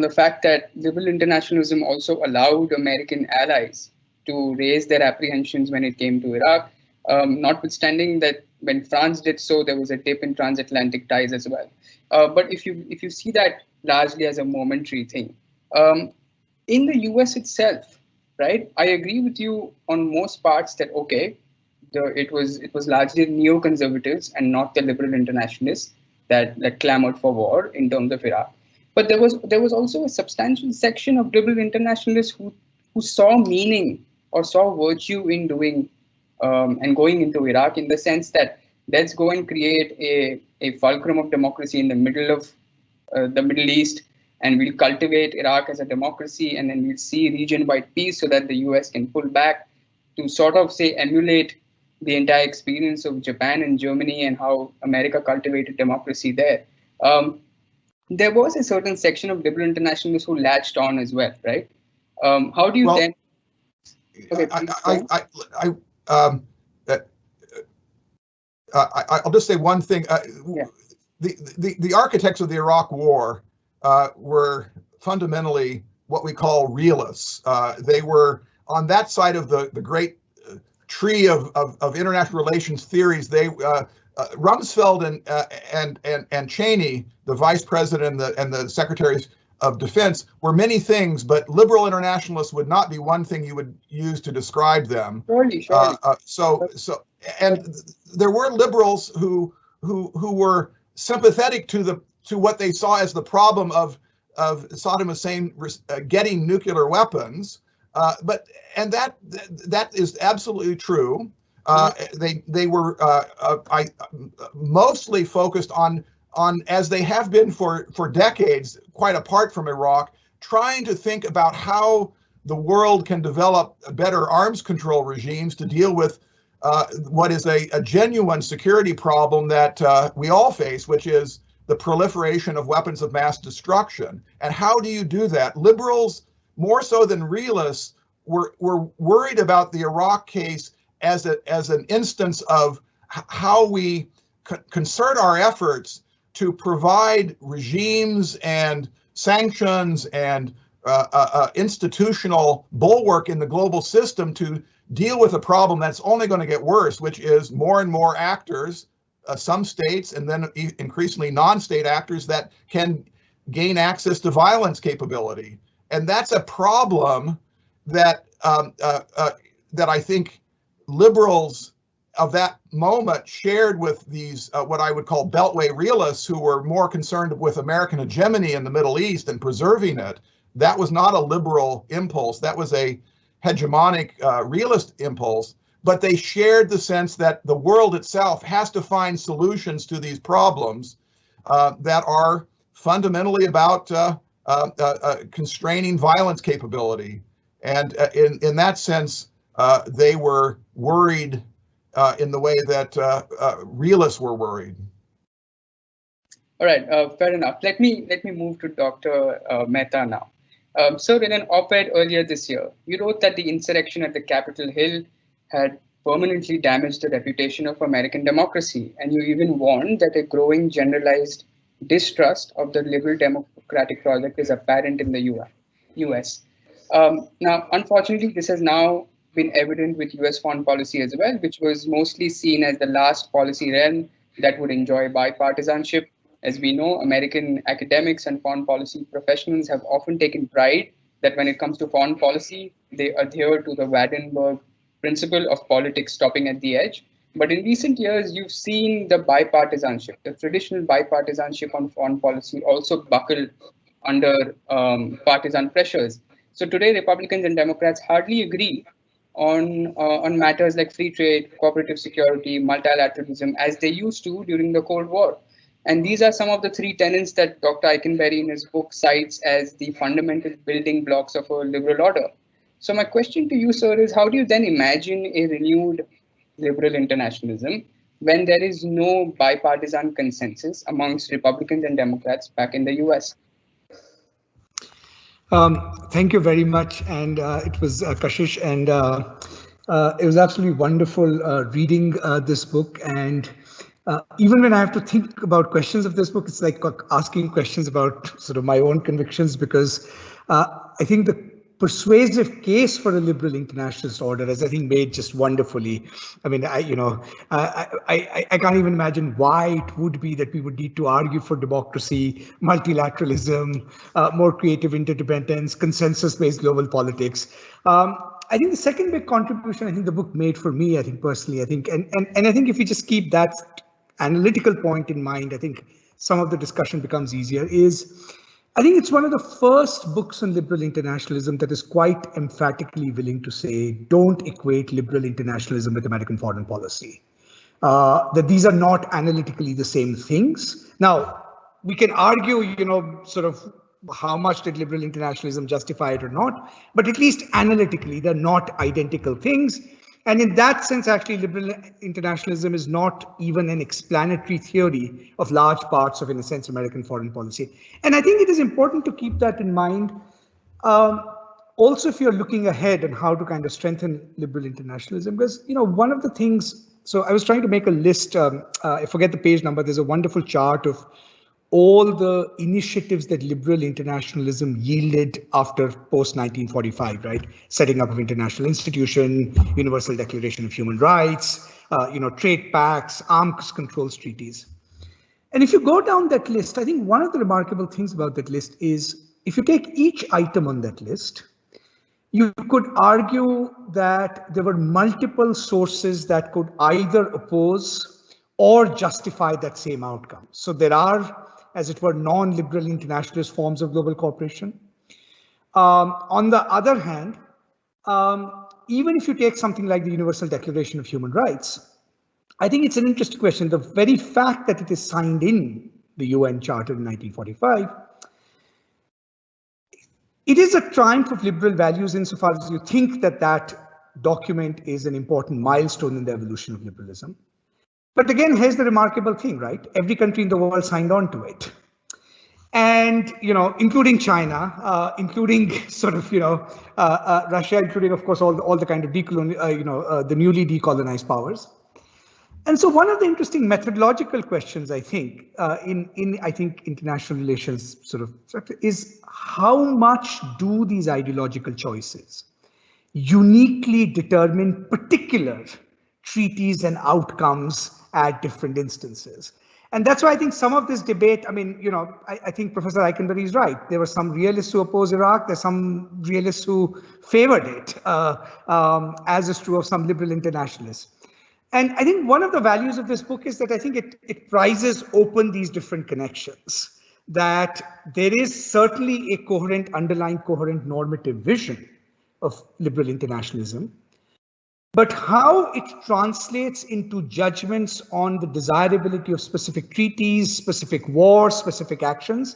the fact that liberal internationalism also allowed American allies to raise their apprehensions when it came to Iraq, notwithstanding that when France did so, there was a dip in transatlantic ties as well. But if you see that largely as a momentary thing, in the US itself, right? I agree with you on most parts that okay, it was largely neoconservatives and not the liberal internationalists that clamored for war in terms of Iraq. But there was also a substantial section of liberal internationalists who saw meaning or saw virtue in doing and going into Iraq, in the sense that let's go and create a fulcrum of democracy in the middle of the Middle East, and we'll cultivate Iraq as a democracy, and then we'll see region-wide peace so that the US can pull back to sort of say emulate the entire experience of Japan and Germany and how America cultivated democracy there. There was a certain section of liberal internationalists who latched on as well, right? How do you then? Okay, I'll just say one thing. The architects of the Iraq War were fundamentally what we call realists. They were on that side of the great tree of international relations theories. Rumsfeld and Cheney, the vice president and the secretaries of defense, were many things, but liberal internationalists would not be one thing you would use to describe them. Surely. And there were liberals who were sympathetic to what they saw as the problem of Saddam Hussein getting nuclear weapons, and that is absolutely true. They were mostly focused on, as they have been for decades, quite apart from Iraq, trying to think about how the world can develop better arms control regimes to deal with what is a genuine security problem that we all face, which is the proliferation of weapons of mass destruction. And how do you do that? Liberals, more so than realists, were worried about the Iraq case as an instance of how we concert our efforts to provide regimes and sanctions and institutional bulwark in the global system to deal with a problem that's only going to get worse, which is more and more actors, some states, and then increasingly non-state actors that can gain access to violence capability. And that's a problem that that I think liberals of that moment shared with these what I would call Beltway realists, who were more concerned with American hegemony in the Middle East and preserving it. That was not a liberal impulse. That was a hegemonic realist impulse. But they shared the sense that the world itself has to find solutions to these problems that are fundamentally about constraining violence capability. And in that sense, they were worried in the way that realists were worried. All right, fair enough. Let me move to Dr. Mehta now. Sir, in an op-ed earlier this year, you wrote that the insurrection at the Capitol Hill had permanently damaged the reputation of American democracy, and you even warned that a growing generalized distrust of the liberal democratic project is apparent in the US. Now, unfortunately, this has now been evident with US foreign policy as well, which was mostly seen as the last policy realm that would enjoy bipartisanship. As we know, American academics and foreign policy professionals have often taken pride that when it comes to foreign policy, they adhere to the Wadenberg principle of politics stopping at the edge. But in recent years, you've seen the bipartisanship, the traditional bipartisanship on foreign policy also buckle under partisan pressures. So today, Republicans and Democrats hardly agree on matters like free trade, cooperative security, multilateralism, as they used to during the Cold War. And these are some of the three tenets that Dr. Eikenberry in his book cites as the fundamental building blocks of a liberal order. So my question to you, sir, is how do you then imagine a renewed liberal internationalism when there is no bipartisan consensus amongst Republicans and Democrats back in the US? Thank you very much. And it was Kashish, and it was absolutely wonderful reading this book. And even when I have to think about questions of this book, it's like asking questions about sort of my own convictions, because I think the persuasive case for a liberal internationalist order, as I think made just wonderfully. I mean, I can't even imagine why it would be that we would need to argue for democracy, multilateralism, more creative interdependence, consensus-based global politics. I think the second big contribution I think the book made for me, I think personally, I think, and I think if we just keep that analytical point in mind, I think some of the discussion becomes easier, is I think it's one of the first books on liberal internationalism that is quite emphatically willing to say, don't equate liberal internationalism with American foreign policy. That these are not analytically the same things. Now, we can argue, sort of how much did liberal internationalism justify it or not, but at least analytically, they're not identical things. And in that sense, actually, liberal internationalism is not even an explanatory theory of large parts of, in a sense, American foreign policy. And I think it is important to keep that in mind. Also, if you're looking ahead on how to kind of strengthen liberal internationalism, because, one of the things, so I was trying to make a list, I forget the page number, there's a wonderful chart of all the initiatives that liberal internationalism yielded after post-1945, right? Setting up of international institution, Universal Declaration of Human Rights, trade pacts, arms controls treaties. And if you go down that list, I think one of the remarkable things about that list is if you take each item on that list, you could argue that there were multiple sources that could either oppose or justify that same outcome. So there are, as it were, non-liberal internationalist forms of global cooperation. On the other hand, even if you take something like the Universal Declaration of Human Rights, I think it's an interesting question. The very fact that it is signed in the UN Charter in 1945, it is a triumph of liberal values insofar as you think that that document is an important milestone in the evolution of liberalism. But again, here's the remarkable thing, right? Every country in the world signed on to it. And, including China, including sort of, Russia, including, of course, all the kind of the newly decolonized powers. And so one of the interesting methodological questions, I think, in international relations sort of is how much do these ideological choices uniquely determine particular treaties and outcomes at different instances? And that's why I think some of this debate, I think Professor Eikenberry is right. There were some realists who opposed Iraq. There's some realists who favored it, as is true of some liberal internationalists. And I think one of the values of this book is that I think it prizes open these different connections, that there is certainly a underlying coherent normative vision of liberal internationalism, but how it translates into judgments on the desirability of specific treaties, specific wars, specific actions,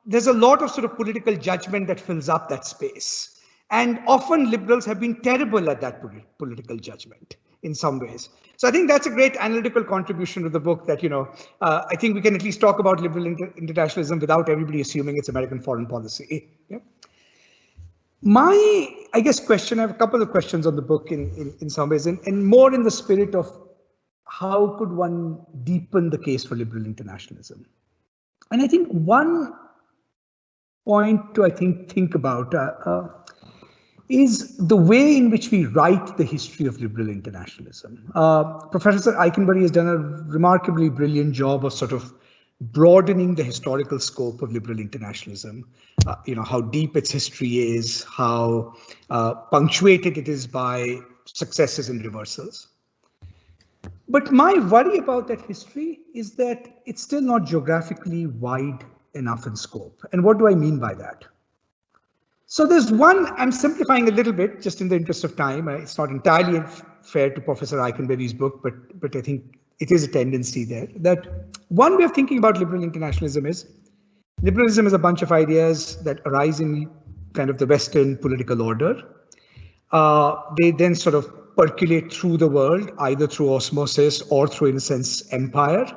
there's a lot of sort of political judgment that fills up that space. And often liberals have been terrible at that political judgment in some ways. So I think that's a great analytical contribution to the book that, I think we can at least talk about liberal internationalism without everybody assuming it's American foreign policy. Yeah. My, question, I have a couple of questions on the book in some ways, and more in the spirit of how could one deepen the case for liberal internationalism? And I think one point to, think about is the way in which we write the history of liberal internationalism. Professor Eikenberry has done a remarkably brilliant job of sort of broadening the historical scope of liberal internationalism, how deep its history is, how punctuated it is by successes and reversals. But my worry about that history is that it's still not geographically wide enough in scope. And what do I mean by that? So there's one, I'm simplifying a little bit just in the interest of time. It's not entirely fair to Professor Eikenberry's book, but I think it is a tendency there. That one way of thinking about liberal internationalism is liberalism is a bunch of ideas that arise in kind of the Western political order. They then sort of percolate through the world, either through osmosis or through, in a sense, empire.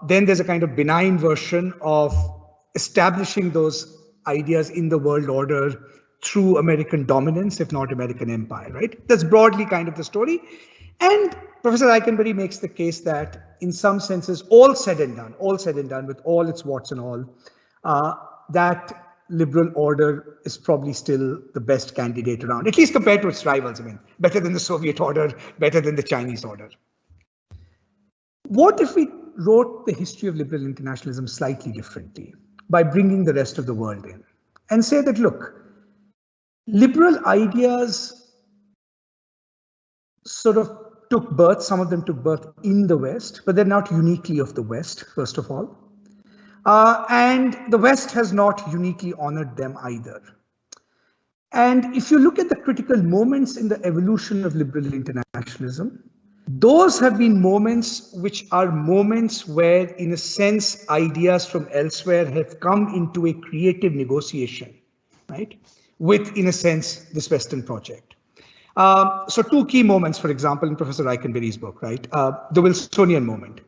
Then there's a kind of benign version of establishing those ideas in the world order through American dominance, if not American empire, right? That's broadly kind of the story. And Professor Eikenberry makes the case that in some senses, all said and done with all its warts and all, that liberal order is probably still the best candidate around, at least compared to its rivals. Better than the Soviet order, better than the Chinese order. What if we wrote the history of liberal internationalism slightly differently by bringing the rest of the world in and say that, look, liberal ideas sort of took birth, some of them took birth in the West, but they're not uniquely of the West, first of all. And the West has not uniquely honored them either. And if you look at the critical moments in the evolution of liberal internationalism, those have been moments which are moments where, in a sense, ideas from elsewhere have come into a creative negotiation, right, with, in a sense, this Western project. So two key moments, for example, in Professor Eikenberry's book, right, the Wilsonian moment.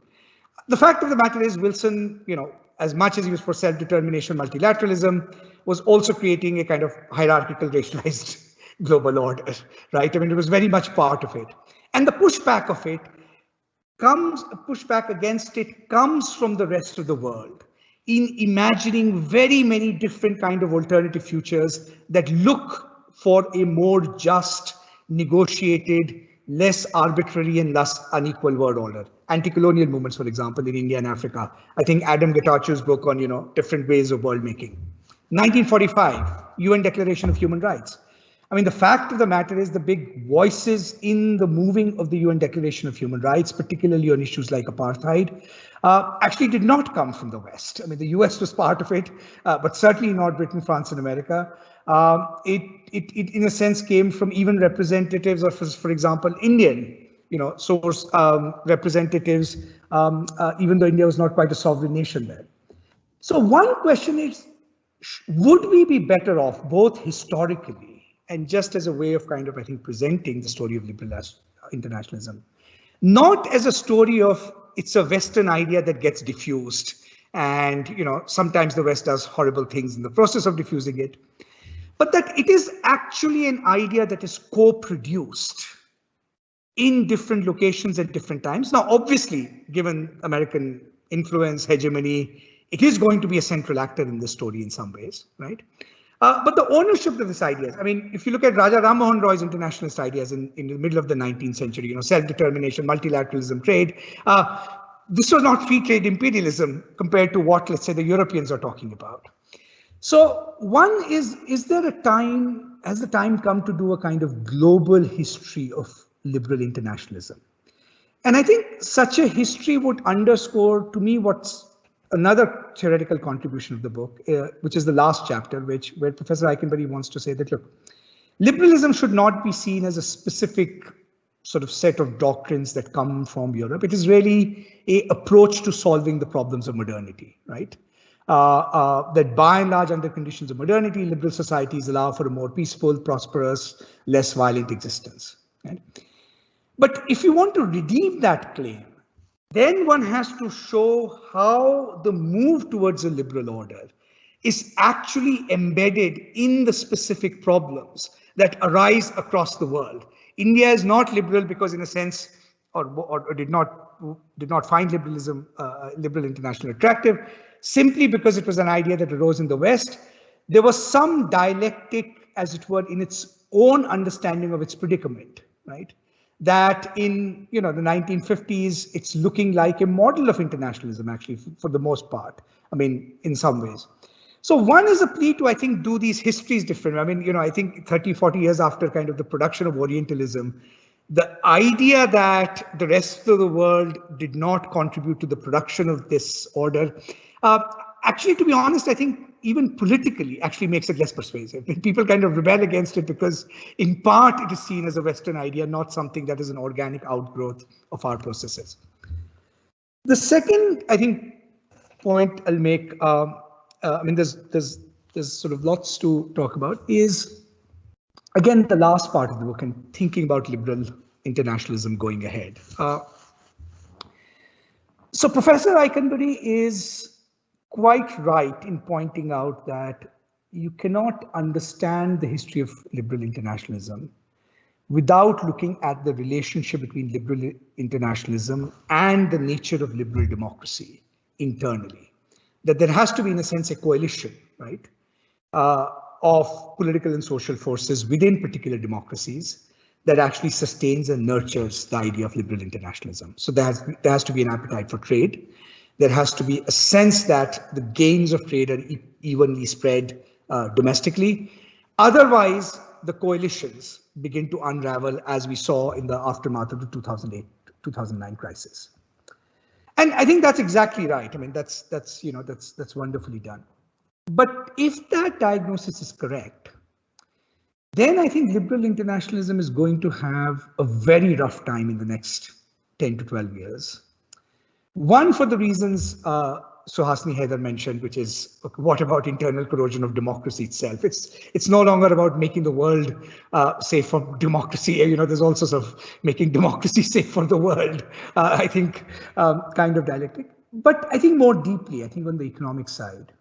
The fact of the matter is, Wilson, as much as he was for self-determination, multilateralism, was also creating a kind of hierarchical, racialized global order, right? I mean, it was very much part of it. And the pushback of it pushback against it comes from the rest of the world in imagining very many different kind of alternative futures that look for a more just, negotiated, less arbitrary and less unequal world order. Anti-colonial movements, for example, in India and Africa. I think Adam Getachews' book on, different ways of world making. 1945, UN Declaration of Human Rights. I mean, the fact of the matter is the big voices in the moving of the UN Declaration of Human Rights, particularly on issues like apartheid, actually did not come from the West. I mean, the US was part of it, but certainly not Britain, France, and America. It in a sense came from even representatives of, for example, Indian, source representatives, even though India was not quite a sovereign nation then. So one question is, would we be better off, both historically and just as a way of kind of, I think, presenting the story of liberal internationalism, not as a story of it's a Western idea that gets diffused and, sometimes the West does horrible things in the process of diffusing it, but that it is actually an idea that is co-produced in different locations at different times. Now, obviously, given American influence, hegemony, it is going to be a central actor in the story in some ways, right? But the ownership of this idea, I mean, if you look at Raja Ram Mohan Roy's internationalist ideas in the middle of the 19th century, self-determination, multilateralism, trade, this was not free trade imperialism compared to what, let's say, the Europeans are talking about. So one is there a time, has the time come to do a kind of global history of liberal internationalism? And I think such a history would underscore to me what's another theoretical contribution of the book, which is the last chapter, where Professor Eikenberry wants to say that, look, liberalism should not be seen as a specific sort of set of doctrines that come from Europe. It is really an approach to solving the problems of modernity, right? That by and large, under conditions of modernity, liberal societies allow for a more peaceful, prosperous, less violent existence. Right? But if you want to redeem that claim, then one has to show how the move towards a liberal order is actually embedded in the specific problems that arise across the world. India is not liberal because, in a sense, or did not find liberalism, liberal international attractive, simply because it was an idea that arose in the West. There was some dialectic, as it were, in its own understanding of its predicament, right? That in the 1950s, it's looking like a model of internationalism, actually, for the most part. I mean, in some ways. So one is a plea to, I think, do these histories different. I mean, I think 30, 40 years after kind of the production of Orientalism, the idea that the rest of the world did not contribute to the production of this order, actually, to be honest, I think even politically actually makes it less persuasive. People kind of rebel against it because in part it is seen as a Western idea, not something that is an organic outgrowth of our processes. The second, I think, point I'll make, I mean, there's sort of lots to talk about, is again the last part of the book and thinking about liberal internationalism going ahead. So Professor Eikenberry is quite right in pointing out that you cannot understand the history of liberal internationalism without looking at the relationship between liberal internationalism and the nature of liberal democracy internally. That there has to be, in a sense, a coalition, right, of political and social forces within particular democracies that actually sustains and nurtures the idea of liberal internationalism. So there has to be an appetite for trade. There has to be a sense that the gains of trade are evenly spread domestically. Otherwise, the coalitions begin to unravel, as we saw in the aftermath of the 2008-2009 crisis. And I think that's exactly right. I mean, that's wonderfully done. But if that diagnosis is correct, then I think liberal internationalism is going to have a very rough time in the next 10 to 12 years. One, for the reasons Suhasini Haidar mentioned, which is, what about internal corrosion of democracy itself? It's no longer about making the world safe for democracy. There's also sort of making democracy safe for the world. I think kind of dialectic. But I think more deeply, I think on the economic side,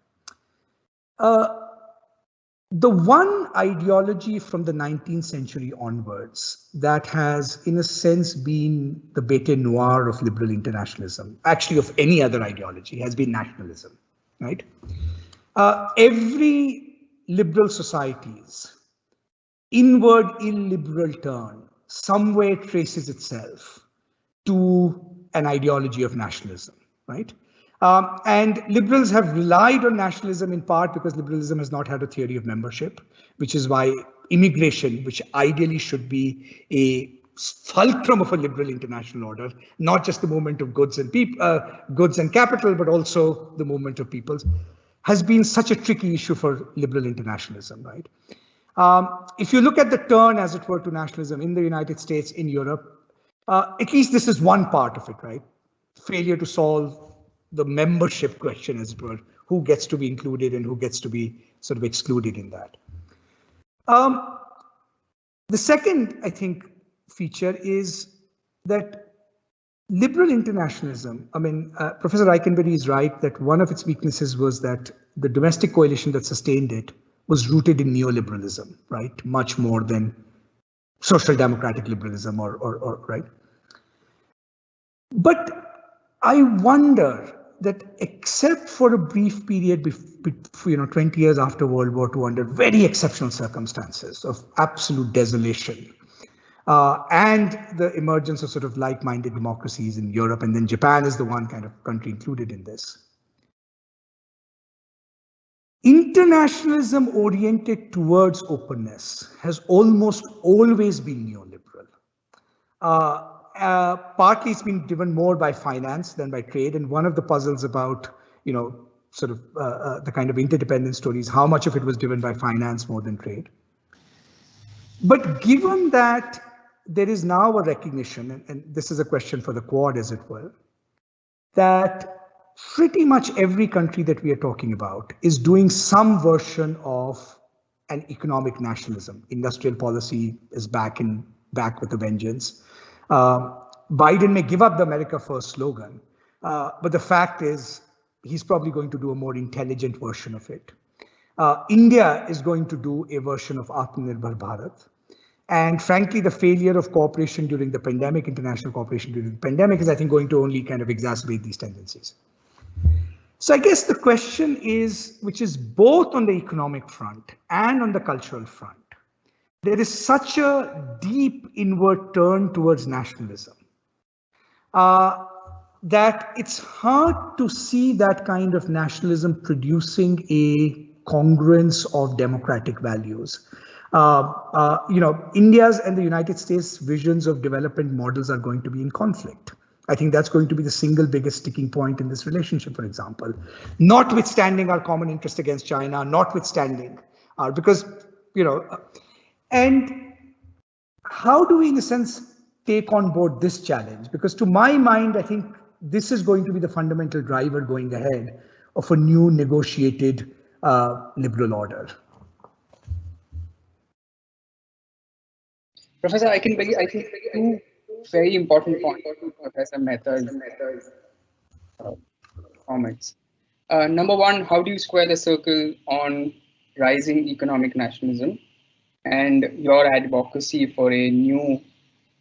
the one ideology from the 19th century onwards that has, in a sense, been the bete noir of liberal internationalism, actually of any other ideology, has been nationalism, right? Every liberal society's inward illiberal turn somewhere traces itself to an ideology of nationalism, right? And liberals have relied on nationalism in part because liberalism has not had a theory of membership, which is why immigration, which ideally should be a fulcrum of a liberal international order, not just the movement of goods and capital, but also the movement of peoples, has been such a tricky issue for liberal internationalism, right? If you look at the turn, as it were, to nationalism in the United States, in Europe, at least this is one part of it, right? Failure to solve the membership question, as it were, who gets to be included and who gets to be sort of excluded in that. The second, I think, feature is that liberal internationalism, I mean, Professor Eikenberry is right that one of its weaknesses was that the domestic coalition that sustained it was rooted in neoliberalism, right? Much more than social democratic liberalism or right? But I wonder that except for a brief period, 20 years after World War II, under very exceptional circumstances of absolute desolation, and the emergence of sort of like-minded democracies in Europe, and then Japan is the one kind of country included in this. Internationalism oriented towards openness has almost always been neoliberal. Partly it's been driven more by finance than by trade. And one of the puzzles about, sort of the kind of interdependence stories, how much of it was driven by finance more than trade. But given that there is now a recognition, and this is a question for the Quad, as it were, that pretty much every country that we are talking about is doing some version of an economic nationalism. Industrial policy is back with a vengeance. Biden may give up the America First slogan, but the fact is he's probably going to do a more intelligent version of it. India is going to do a version of Atmanirbhar Bharat. And frankly, the failure of cooperation during the pandemic, international cooperation during the pandemic, is, I think, going to only kind of exacerbate these tendencies. So I guess the question is, which is both on the economic front and on the cultural front, there is such a deep inward turn towards nationalism that it's hard to see that kind of nationalism producing a congruence of democratic values. India's and the United States visions of development models are going to be in conflict. I think that's going to be the single biggest sticking point in this relationship, for example, notwithstanding our common interest against China, notwithstanding because, and how do we, in a sense, take on board this challenge? Because to my mind, I think this is going to be the fundamental driver going ahead of a new negotiated liberal order. Professor Eikenberry, I think two very important points Professor Mehta's comments. Number one, how do you square the circle on rising economic nationalism and your advocacy for a new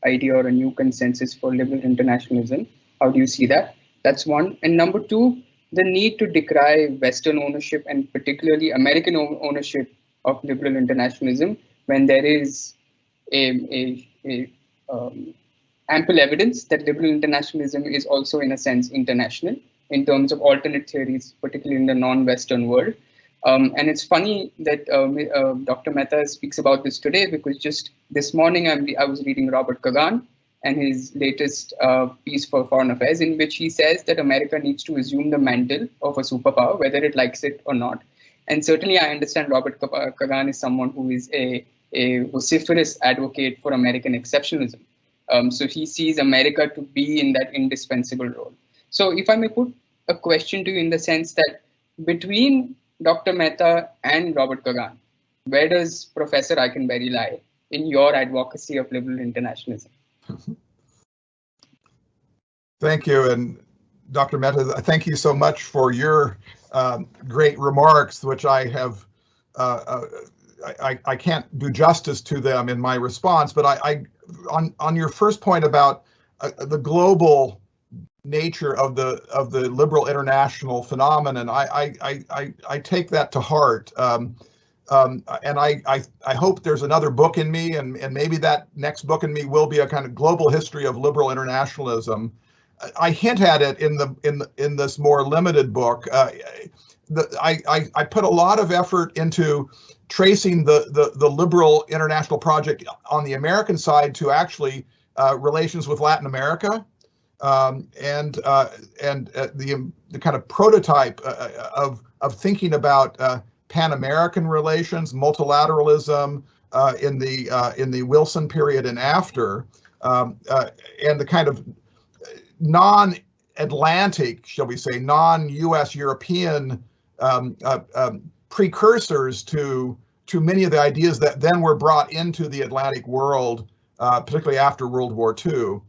idea or a new consensus for liberal internationalism? How do you see that? That's one. And number two, the need to decry Western ownership and particularly American ownership of liberal internationalism when there is ample evidence that liberal internationalism is also, in a sense, international in terms of alternate theories, particularly in the non-Western world. And it's funny that Dr. Mehta speaks about this today, because just this morning I was reading Robert Kagan and his latest piece for Foreign Affairs, in which he says that America needs to assume the mantle of a superpower, whether it likes it or not. And certainly I understand Robert Kagan is someone who is a vociferous advocate for American exceptionalism. So he sees America to be in that indispensable role. So if I may put a question to you in the sense that between Dr. Mehta and Robert Kagan, where does Professor Eikenberry lie in your advocacy of liberal internationalism? Thank you. And Dr. Mehta, thank you so much for your great remarks, which I have, I can't do justice to them in my response, but on your first point about the global nature of the liberal international phenomenon, I take that to heart, and I hope there's another book in me, and maybe that next book in me will be a kind of global history of liberal internationalism. I hint at it in this more limited book. I put a lot of effort into tracing the liberal international project on the American side to actually relations with Latin America. And the kind of prototype of thinking about Pan-American relations, multilateralism in the Wilson period and after, and the kind of non-Atlantic, shall we say, non-U.S. European precursors to many of the ideas that then were brought into the Atlantic world, particularly after World War II.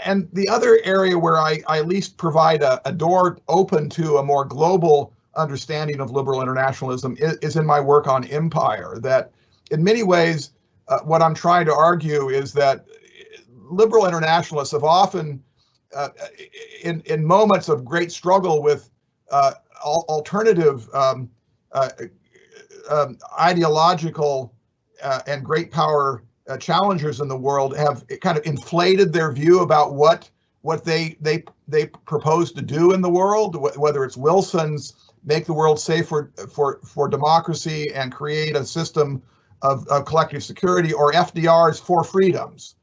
And the other area where I at least provide a door open to a more global understanding of liberal internationalism is in my work on empire. That in many ways, what I'm trying to argue is that liberal internationalists have often, in moments of great struggle with alternative ideological and great power challengers in the world, have kind of inflated their view about what they propose to do in the world, whether it's Wilson's make the world safe for democracy and create a system of collective security, or FDR's four freedoms,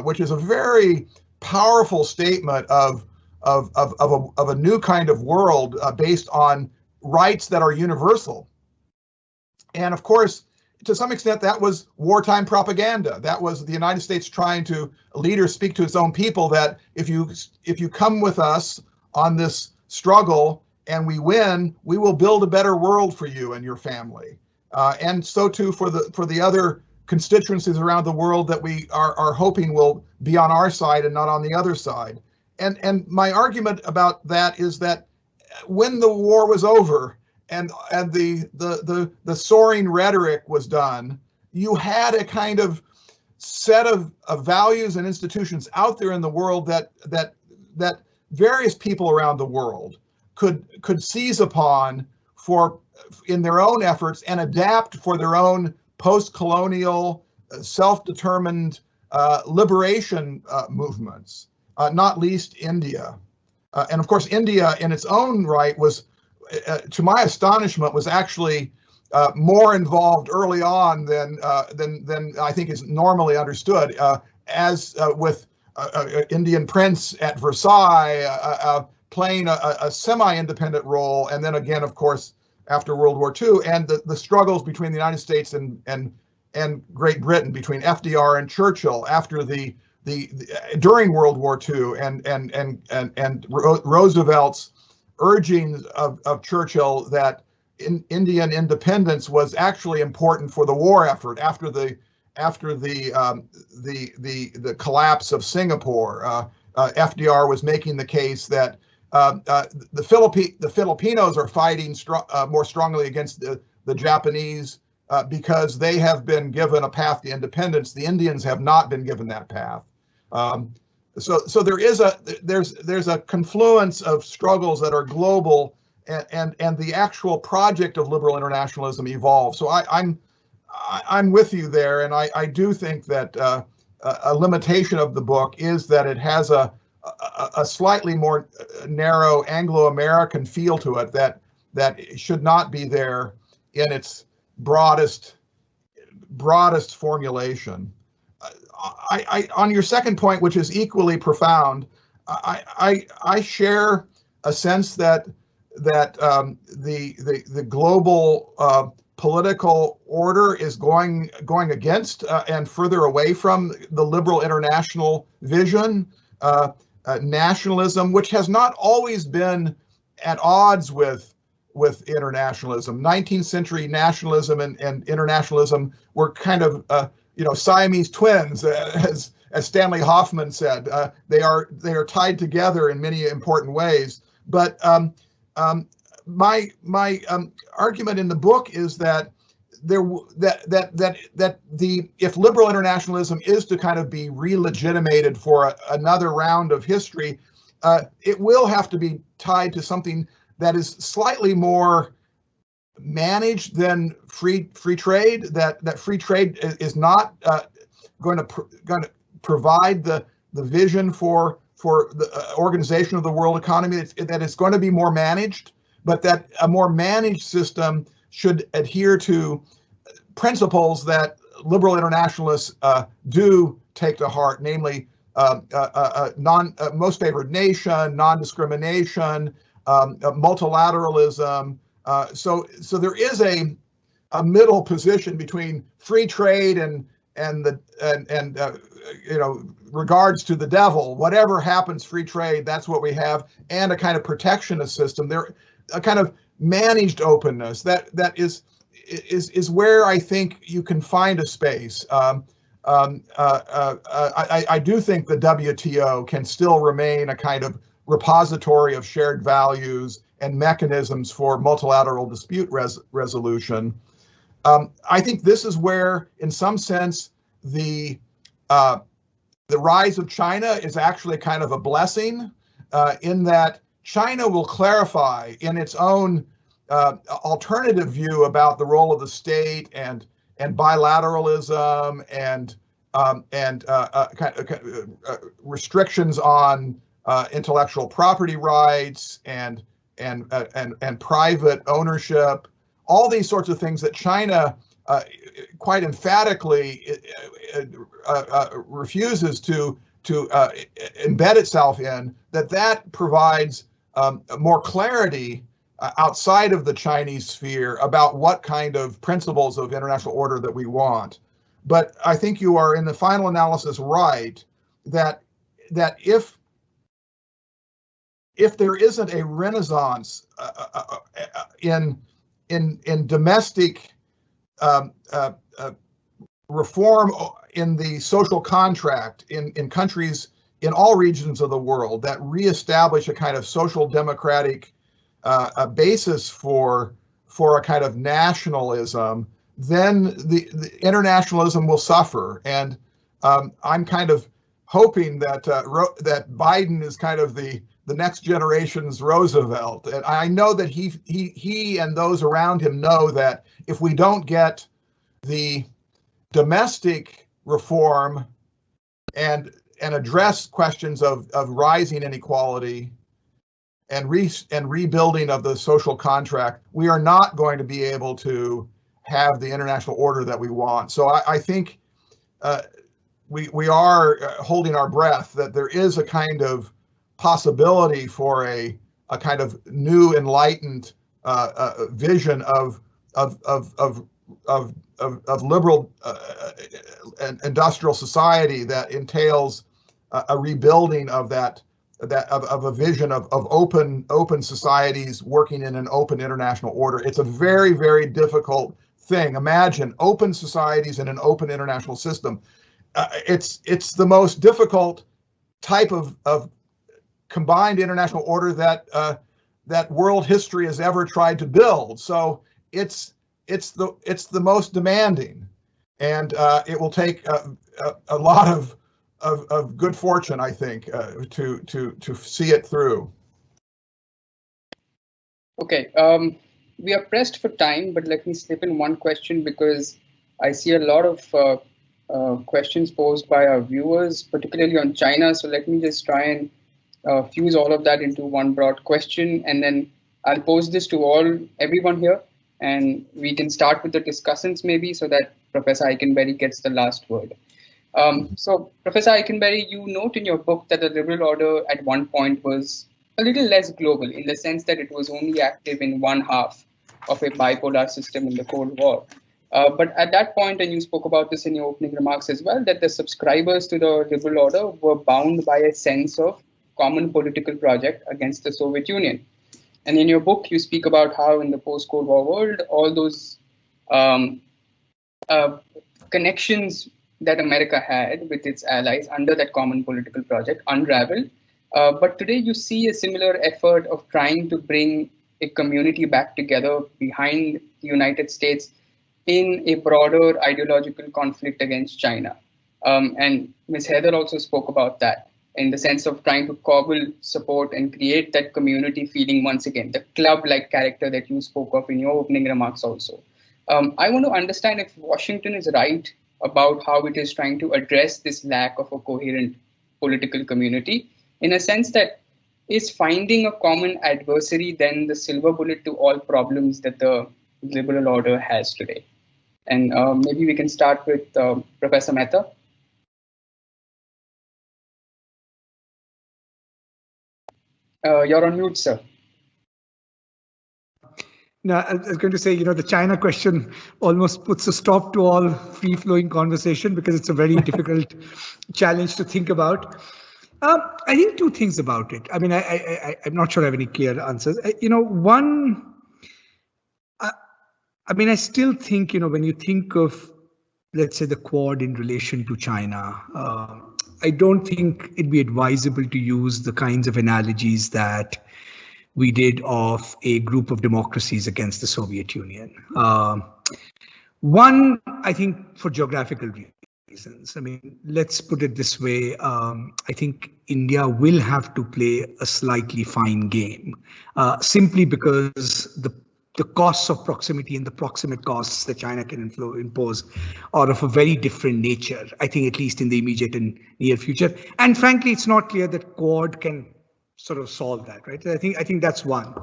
which is a very powerful statement of a new kind of world based on rights that are universal. And of course, to some extent, that was wartime propaganda. That was the United States trying to, leaders speak to its own people that if you come with us on this struggle and we win, we will build a better world for you and your family. And so too for the other constituencies around the world that we are hoping will be on our side and not on the other side. And my argument about that is that when the war was over, and the soaring rhetoric was done, you had a kind of set of values and institutions out there in the world that various people around the world could seize upon in their own efforts and adapt for their own post-colonial, self-determined liberation movements, not least India. And of course, India in its own right was, to my astonishment, was actually more involved early on than I think is normally understood. As with Indian prince at Versailles playing a semi-independent role, and then again, of course, after World War II, and the struggles between the United States and Great Britain, between FDR and Churchill after during World War II, and Roosevelt's urging of Churchill that Indian independence was actually important for the war effort after the collapse of Singapore. FDR was making the case that the Filipinos are fighting more strongly against the Japanese because they have been given a path to independence. The Indians have not been given that path. So there's a confluence of struggles that are global, and the actual project of liberal internationalism evolves. So I'm with you there, and I do think that a limitation of the book is that it has a slightly more narrow Anglo-American feel to it that should not be there in its broadest formulation. On your second point, which is equally profound, I share a sense that the global political order is going against and further away from the liberal international vision. Nationalism, which has not always been at odds with internationalism. 19th century nationalism and internationalism were kind of Siamese twins, as Stanley Hoffman said. They are tied together in many important ways. But my argument in the book is that if liberal internationalism is to kind of be re-legitimated for another round of history, it will have to be tied to something that is slightly more managed than free trade. That free trade is not going to provide the vision for the organization of the world economy. That it's going to be more managed, but that a more managed system should adhere to principles that liberal internationalists do take to heart, namely most favored nation, non-discrimination, multilateralism. So there is a middle position between free trade and regards to the devil. Whatever happens, free trade, that's what we have, and a kind of protectionist system. There, a kind of managed openness that is where I think you can find a space. I do think the WTO can still remain a kind of repository of shared values and mechanisms for multilateral dispute resolution. I think this is where, in some sense, the rise of China is actually kind of a blessing, in that China will clarify in its own alternative view about the role of the state and bilateralism and restrictions on intellectual property rights and private ownership, all these sorts of things that China quite emphatically refuses to embed itself in, that provides more clarity outside of the Chinese sphere about what kind of principles of international order that we want. But I think you are, in the final analysis, right that if there isn't a renaissance in domestic reform in the social contract in countries in all regions of the world that reestablish a kind of social democratic basis for a kind of nationalism, then the internationalism will suffer. And I'm kind of hoping that that Biden is kind of the next generation's Roosevelt. And I know that he and those around him know that if we don't get the domestic reform and address questions of rising inequality and rebuilding of the social contract, we are not going to be able to have the international order that we want. So I think we are holding our breath that there is a kind of possibility for a kind of new enlightened vision of liberal industrial society that entails a rebuilding of of a vision of open societies working in an open international order. It's a very, very difficult thing. Imagine open societies in an open international system. It's the most difficult type of combined international order that world history has ever tried to build. So it's the most demanding, and it will take a lot of good fortune, I think, to see it through. Okay, we are pressed for time, but let me slip in one question, because I see a lot of questions posed by our viewers, particularly on China. So let me just try and fuse all of that into one broad question, and then I'll pose this to everyone here. and we can start with the discussants maybe, so that Professor Eikenberry gets the last word. So, Professor Eikenberry, you note in your book that the liberal order at one point was a little less global, in the sense that it was only active in one half of a bipolar system in the Cold War. But at that point, and you spoke about this in your opening remarks as well, that the subscribers to the liberal order were bound by a sense of common political project against the Soviet Union. And in your book, you speak about how in the post-Cold War world, all those connections that America had with its allies under that common political project unraveled. But today you see a similar effort of trying to bring a community back together behind the United States in a broader ideological conflict against China. And Ms. Heather also spoke about that in the sense of trying to cobble support and create that community feeling once again, the club-like character that you spoke of in your opening remarks also. I want to understand if Washington is right about how it is trying to address this lack of a coherent political community, in a sense that is finding a common adversary then the silver bullet to all problems that the liberal order has today. And maybe we can start with Professor Mehta. You're on mute, sir. No, I was going to say, the China question almost puts a stop to all free-flowing conversation, because it's a very difficult challenge to think about. I think two things about it. I mean, I'm not sure I have any clear answers. One, I still think, when you think of, let's say, the Quad in relation to China, I don't think it'd be advisable to use the kinds of analogies that we did of a group of democracies against the Soviet Union. One, I think for geographical reasons. I mean, let's put it this way. I think India will have to play a slightly fine game, simply because the costs of proximity and the proximate costs that China can impose are of a very different nature, I think, at least in the immediate and near future. And frankly, it's not clear that Quad can sort of solve that, right? I think that's one.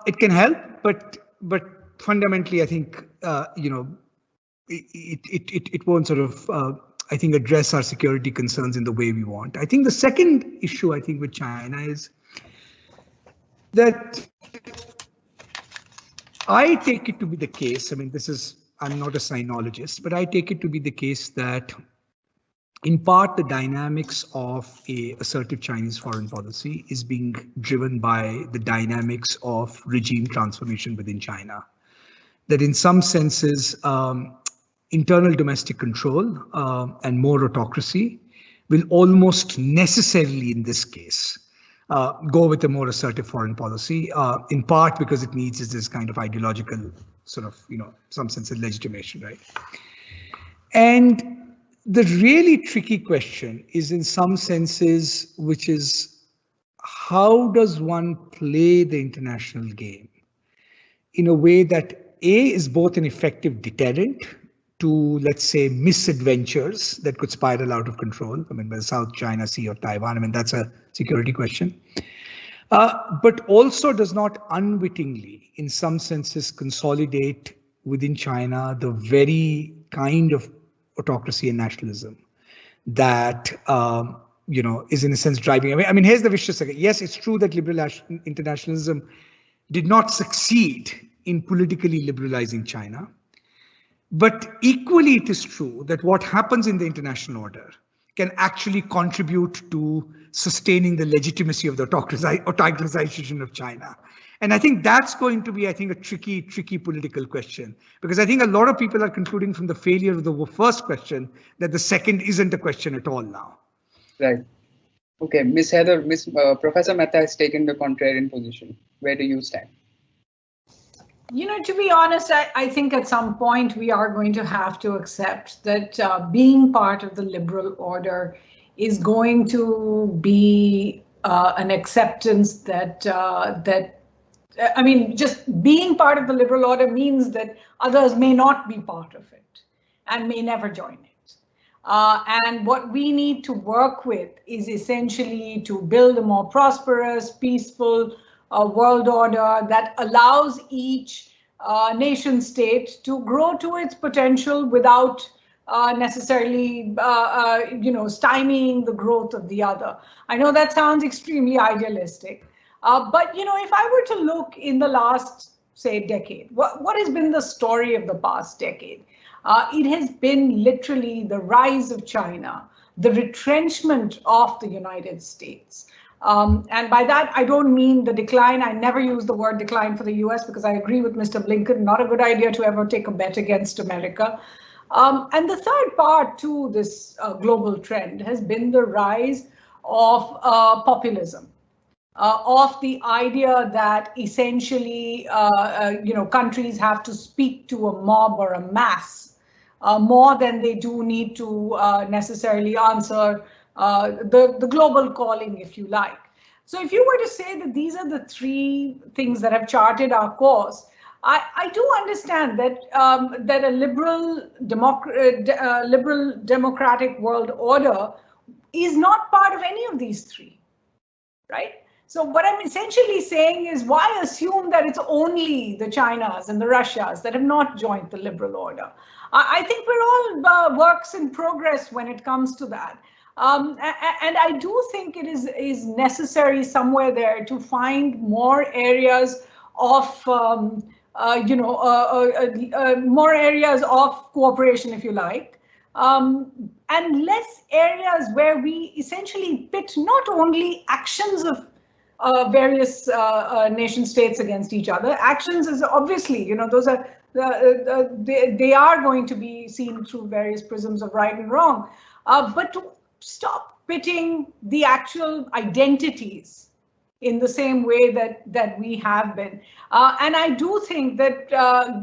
It can help, but fundamentally, I think it won't sort of I think address our security concerns in the way we want. I think the second issue I think with China is that I take it to be the case. I mean, I'm not a sinologist, but I take it to be the case that in part, the dynamics of a assertive Chinese foreign policy is being driven by the dynamics of regime transformation within China. That in some senses, internal domestic control and more autocracy will almost necessarily, in this case, go with a more assertive foreign policy, in part because it needs this kind of ideological sort of, some sense of legitimation, right? And the really tricky question is in some senses, which is how does one play the international game in a way that A, is both an effective deterrent to, let's say, misadventures that could spiral out of control. I mean, whether South China Sea or Taiwan, I mean, that's a security question. But also does not unwittingly, in some senses, consolidate within China the very kind of autocracy and nationalism that is in a sense driving away. I mean, here's the vicious circle. Yes, it's true that liberal internationalism did not succeed in politically liberalizing China, but equally it is true that what happens in the international order can actually contribute to sustaining the legitimacy of the autocratization of China. And I think that's going to be, a tricky political question, because I think a lot of people are concluding from the failure of the first question that the second isn't a question at all now. Right. Okay, Ms. Heather, Professor Mehta has taken the contrarian position. Where do you stand? To be honest, I think at some point we are going to have to accept that being part of the liberal order is going to be an acceptance that just being part of the liberal order means that others may not be part of it and may never join it. And what we need to work with is essentially to build a more prosperous, peaceful world order that allows each nation state to grow to its potential without necessarily, stymieing the growth of the other. I know that sounds extremely idealistic, but if I were to look in the last, say, decade, what has been the story of the past decade? It has been literally the rise of China, the retrenchment of the United States. And by that, I don't mean the decline. I never use the word decline for the US because I agree with Mr. Blinken, not a good idea to ever take a bet against America. And the third part to this global trend has been the rise of populism. Of the idea that essentially, countries have to speak to a mob or a mass more than they do need to necessarily answer the global calling, if you like. So if you were to say that these are the three things that have charted our course, I do understand that that a liberal democratic world order is not part of any of these three, right? So what I'm essentially saying is, why assume that it's only the Chinas and the Russias that have not joined the liberal order? I think we're all works in progress when it comes to that. And I do think it is necessary somewhere there to find more areas of, more areas of cooperation, if you like. And less areas where we essentially pit not only actions of various nation states against each other. Actions is obviously, those are they are going to be seen through various prisms of right and wrong. But to stop pitting the actual identities in the same way that we have been. And I do think that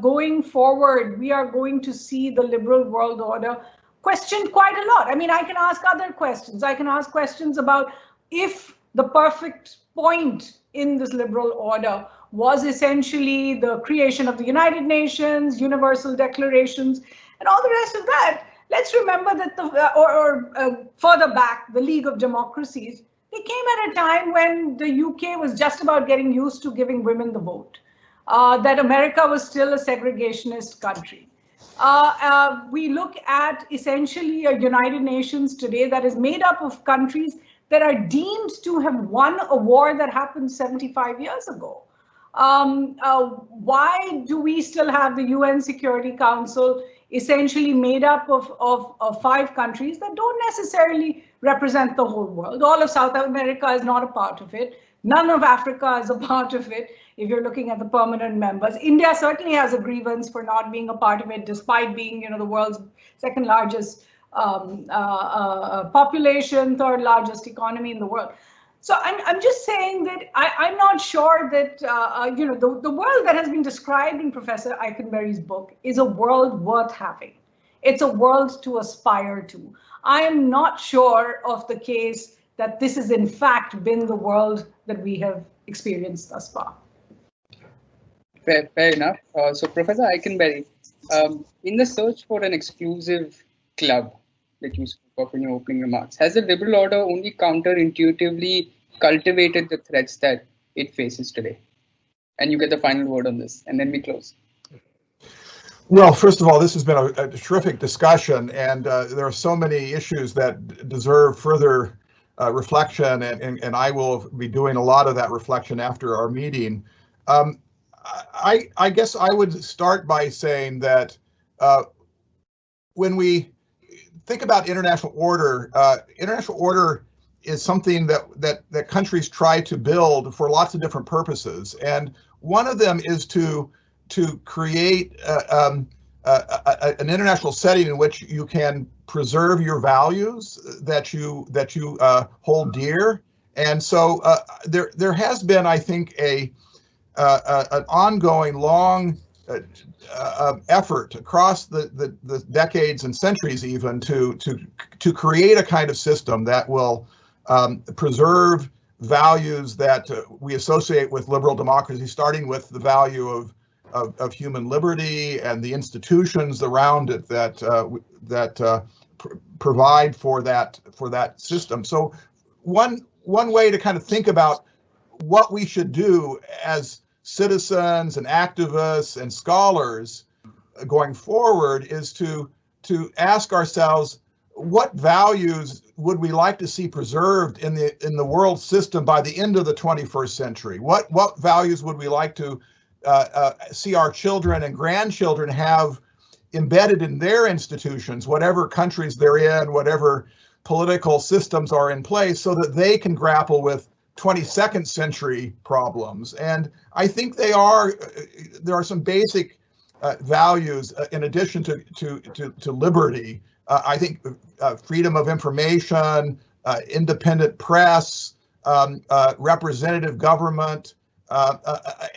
going forward, we are going to see the liberal world order questioned quite a lot. I mean, I can ask other questions. I can ask questions about if the perfect point in this liberal order was essentially the creation of the United Nations, universal declarations, and all the rest of that. Let's remember that further back, the League of Democracies, they came at a time when the UK was just about getting used to giving women the vote, that America was still a segregationist country. We look at essentially a United Nations today that is made up of countries that are deemed to have won a war that happened 75 years ago. Why do we still have the UN Security Council essentially made up of 5 countries that don't necessarily represent the whole world? All of South America is not a part of it. None of Africa is a part of it, if you're looking at the permanent members. India certainly has a grievance for not being a part of it, despite being, the world's second largest population, third largest economy in the world. So I'm just saying that I'm not sure that, the world that has been described in Professor Eikenberry's book is a world worth having. It's a world to aspire to. I am not sure of the case that this has in fact been the world that we have experienced thus far. Fair enough. So Professor Eikenberry, in the search for an exclusive club that you spoke of in your opening remarks, has the liberal order only counterintuitively cultivated the threats that it faces today? And you get the final word on this, and then we close. Well, first of all, this has been a terrific discussion, and there are so many issues that deserve further reflection, and I will be doing a lot of that reflection after our meeting. I guess I would start by saying that when we think about international order is something that countries try to build for lots of different purposes, and one of them is to create an international setting in which you can preserve your values that you hold dear. And so there has been, I think, an ongoing long effort across the decades and centuries even to create a kind of system that will preserve values that we associate with liberal democracy, starting with the value of human liberty and the institutions around it that provide for that system. So one way to kind of think about what we should do as citizens and activists and scholars going forward is to ask ourselves, what values would we like to see preserved in the world system by the end of the 21st century? What values would we like to see our children and grandchildren have embedded in their institutions, whatever countries they're in, whatever political systems are in place, so that they can grapple with 22nd century problems? And I think there are some basic values in addition to liberty. I think freedom of information, independent press, representative government,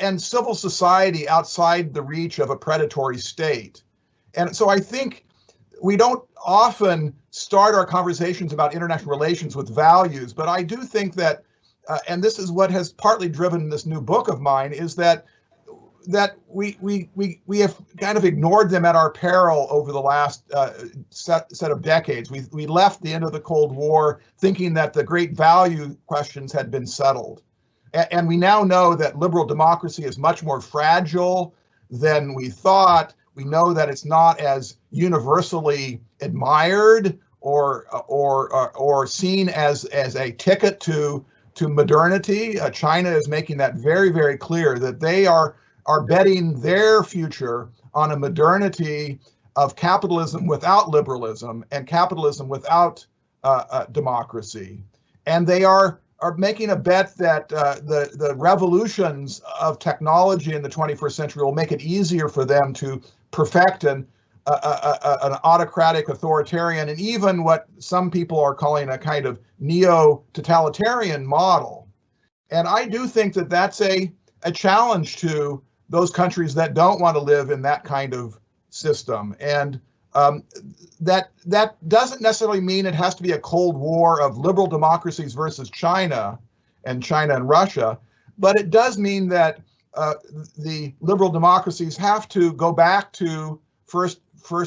and civil society outside the reach of a predatory state. And so I think we don't often start our conversations about international relations with values, but I do think that, and this is what has partly driven this new book of mine, is that we have kind of ignored them at our peril over the last set of decades. We left the end of the Cold War thinking that the great value questions had been settled. And we now know that liberal democracy is much more fragile than we thought. We know that it's not as universally admired or seen as a ticket to modernity. China is making that very, very clear, that they are betting their future on a modernity of capitalism without liberalism and capitalism without democracy. And they are making a bet that the revolutions of technology in the 21st century will make it easier for them to perfect an autocratic, authoritarian, and even what some people are calling a kind of neo-totalitarian model. And I do think that that's a challenge to those countries that don't want to live in that kind of system. And that doesn't necessarily mean it has to be a Cold War of liberal democracies versus China and Russia, but it does mean that the liberal democracies have to go back to first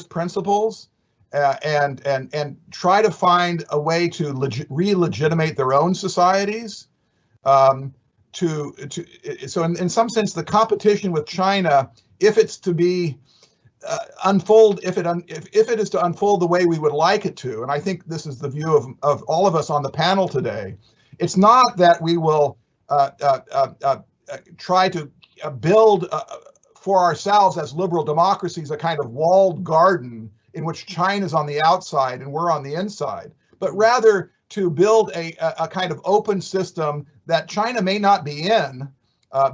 principles and try to find a way to re-legitimate their own societies. So in some sense, the competition with China, if it's to be unfold, if it is to unfold the way we would like it to, and I think this is the view of all of us on the panel today, it's not that we will try to build for ourselves as liberal democracies a kind of walled garden in which China's on the outside and we're on the inside, but rather to build a kind of open system that China may not be in,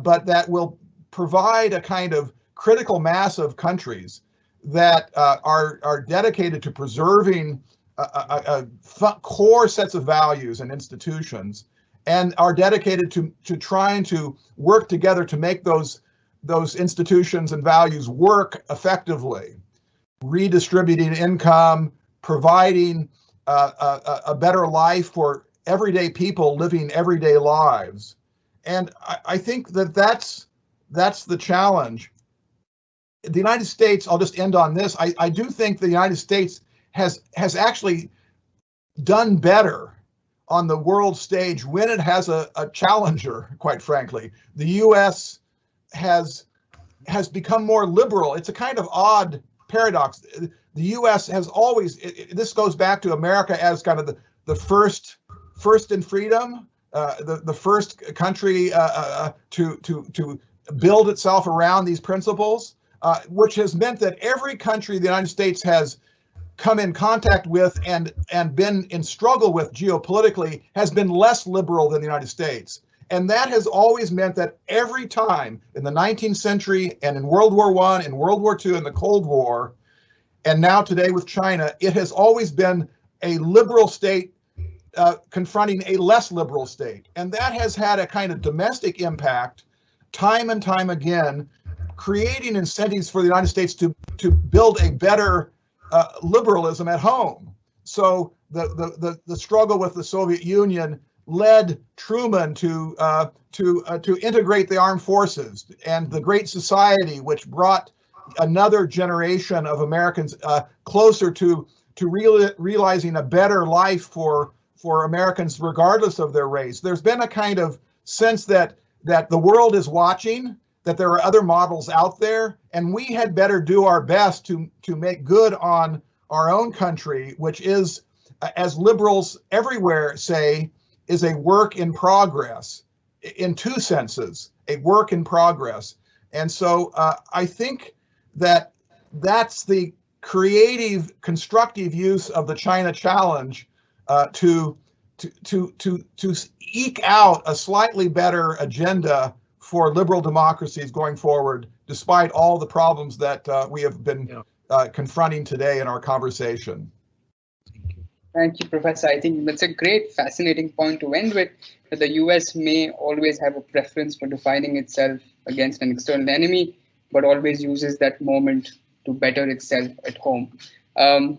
but that will provide a kind of critical mass of countries that are dedicated to preserving core sets of values and institutions, and are dedicated to trying to work together to make those institutions and values work effectively, redistributing income, providing a better life for everyday people living everyday lives. And I think that's the challenge. The United States, I'll just end on this, I do think the United States has actually done better on the world stage when it has a challenger, quite frankly. The US has become more liberal. It's a kind of odd paradox. The US has always, this goes back to America as kind of the first in freedom, the first country to build itself around these principles, which has meant that every country the United States has come in contact with and been in struggle with geopolitically has been less liberal than the United States. And that has always meant that every time in the 19th century and in World War I, in World War II, in the Cold War, and now today with China, it has always been a liberal state confronting a less liberal state. And that has had a kind of domestic impact time and time again, creating incentives for the United States to build a better liberalism at home. So the struggle with the Soviet Union led Truman to integrate the armed forces, and the Great Society, which brought another generation of Americans closer to realizing a better life for Americans regardless of their race. There's been a kind of sense that the world is watching, that there are other models out there, and we had better do our best to make good on our own country, which is, as liberals everywhere say, is a work in progress, in two senses, a work in progress. And so I think that that's the creative, constructive use of the China challenge to eke out a slightly better agenda for liberal democracies going forward, despite all the problems that we have been confronting today in our conversation. Thank you, Professor. I think that's a great, fascinating point to end with, that the US may always have a preference for defining itself against an external enemy, but always uses that moment to better itself at home.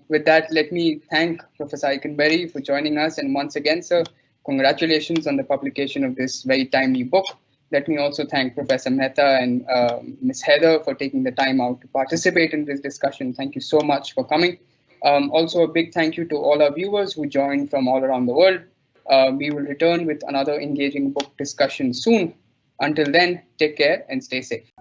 With that, let me thank Professor Eikenberry for joining us. And once again, sir, congratulations on the publication of this very timely book. Let me also thank Professor Mehta and Ms. Heather for taking the time out to participate in this discussion. Thank you so much for coming. Also, a big thank you to all our viewers who joined from all around the world. We will return with another engaging book discussion soon. Until then, take care and stay safe.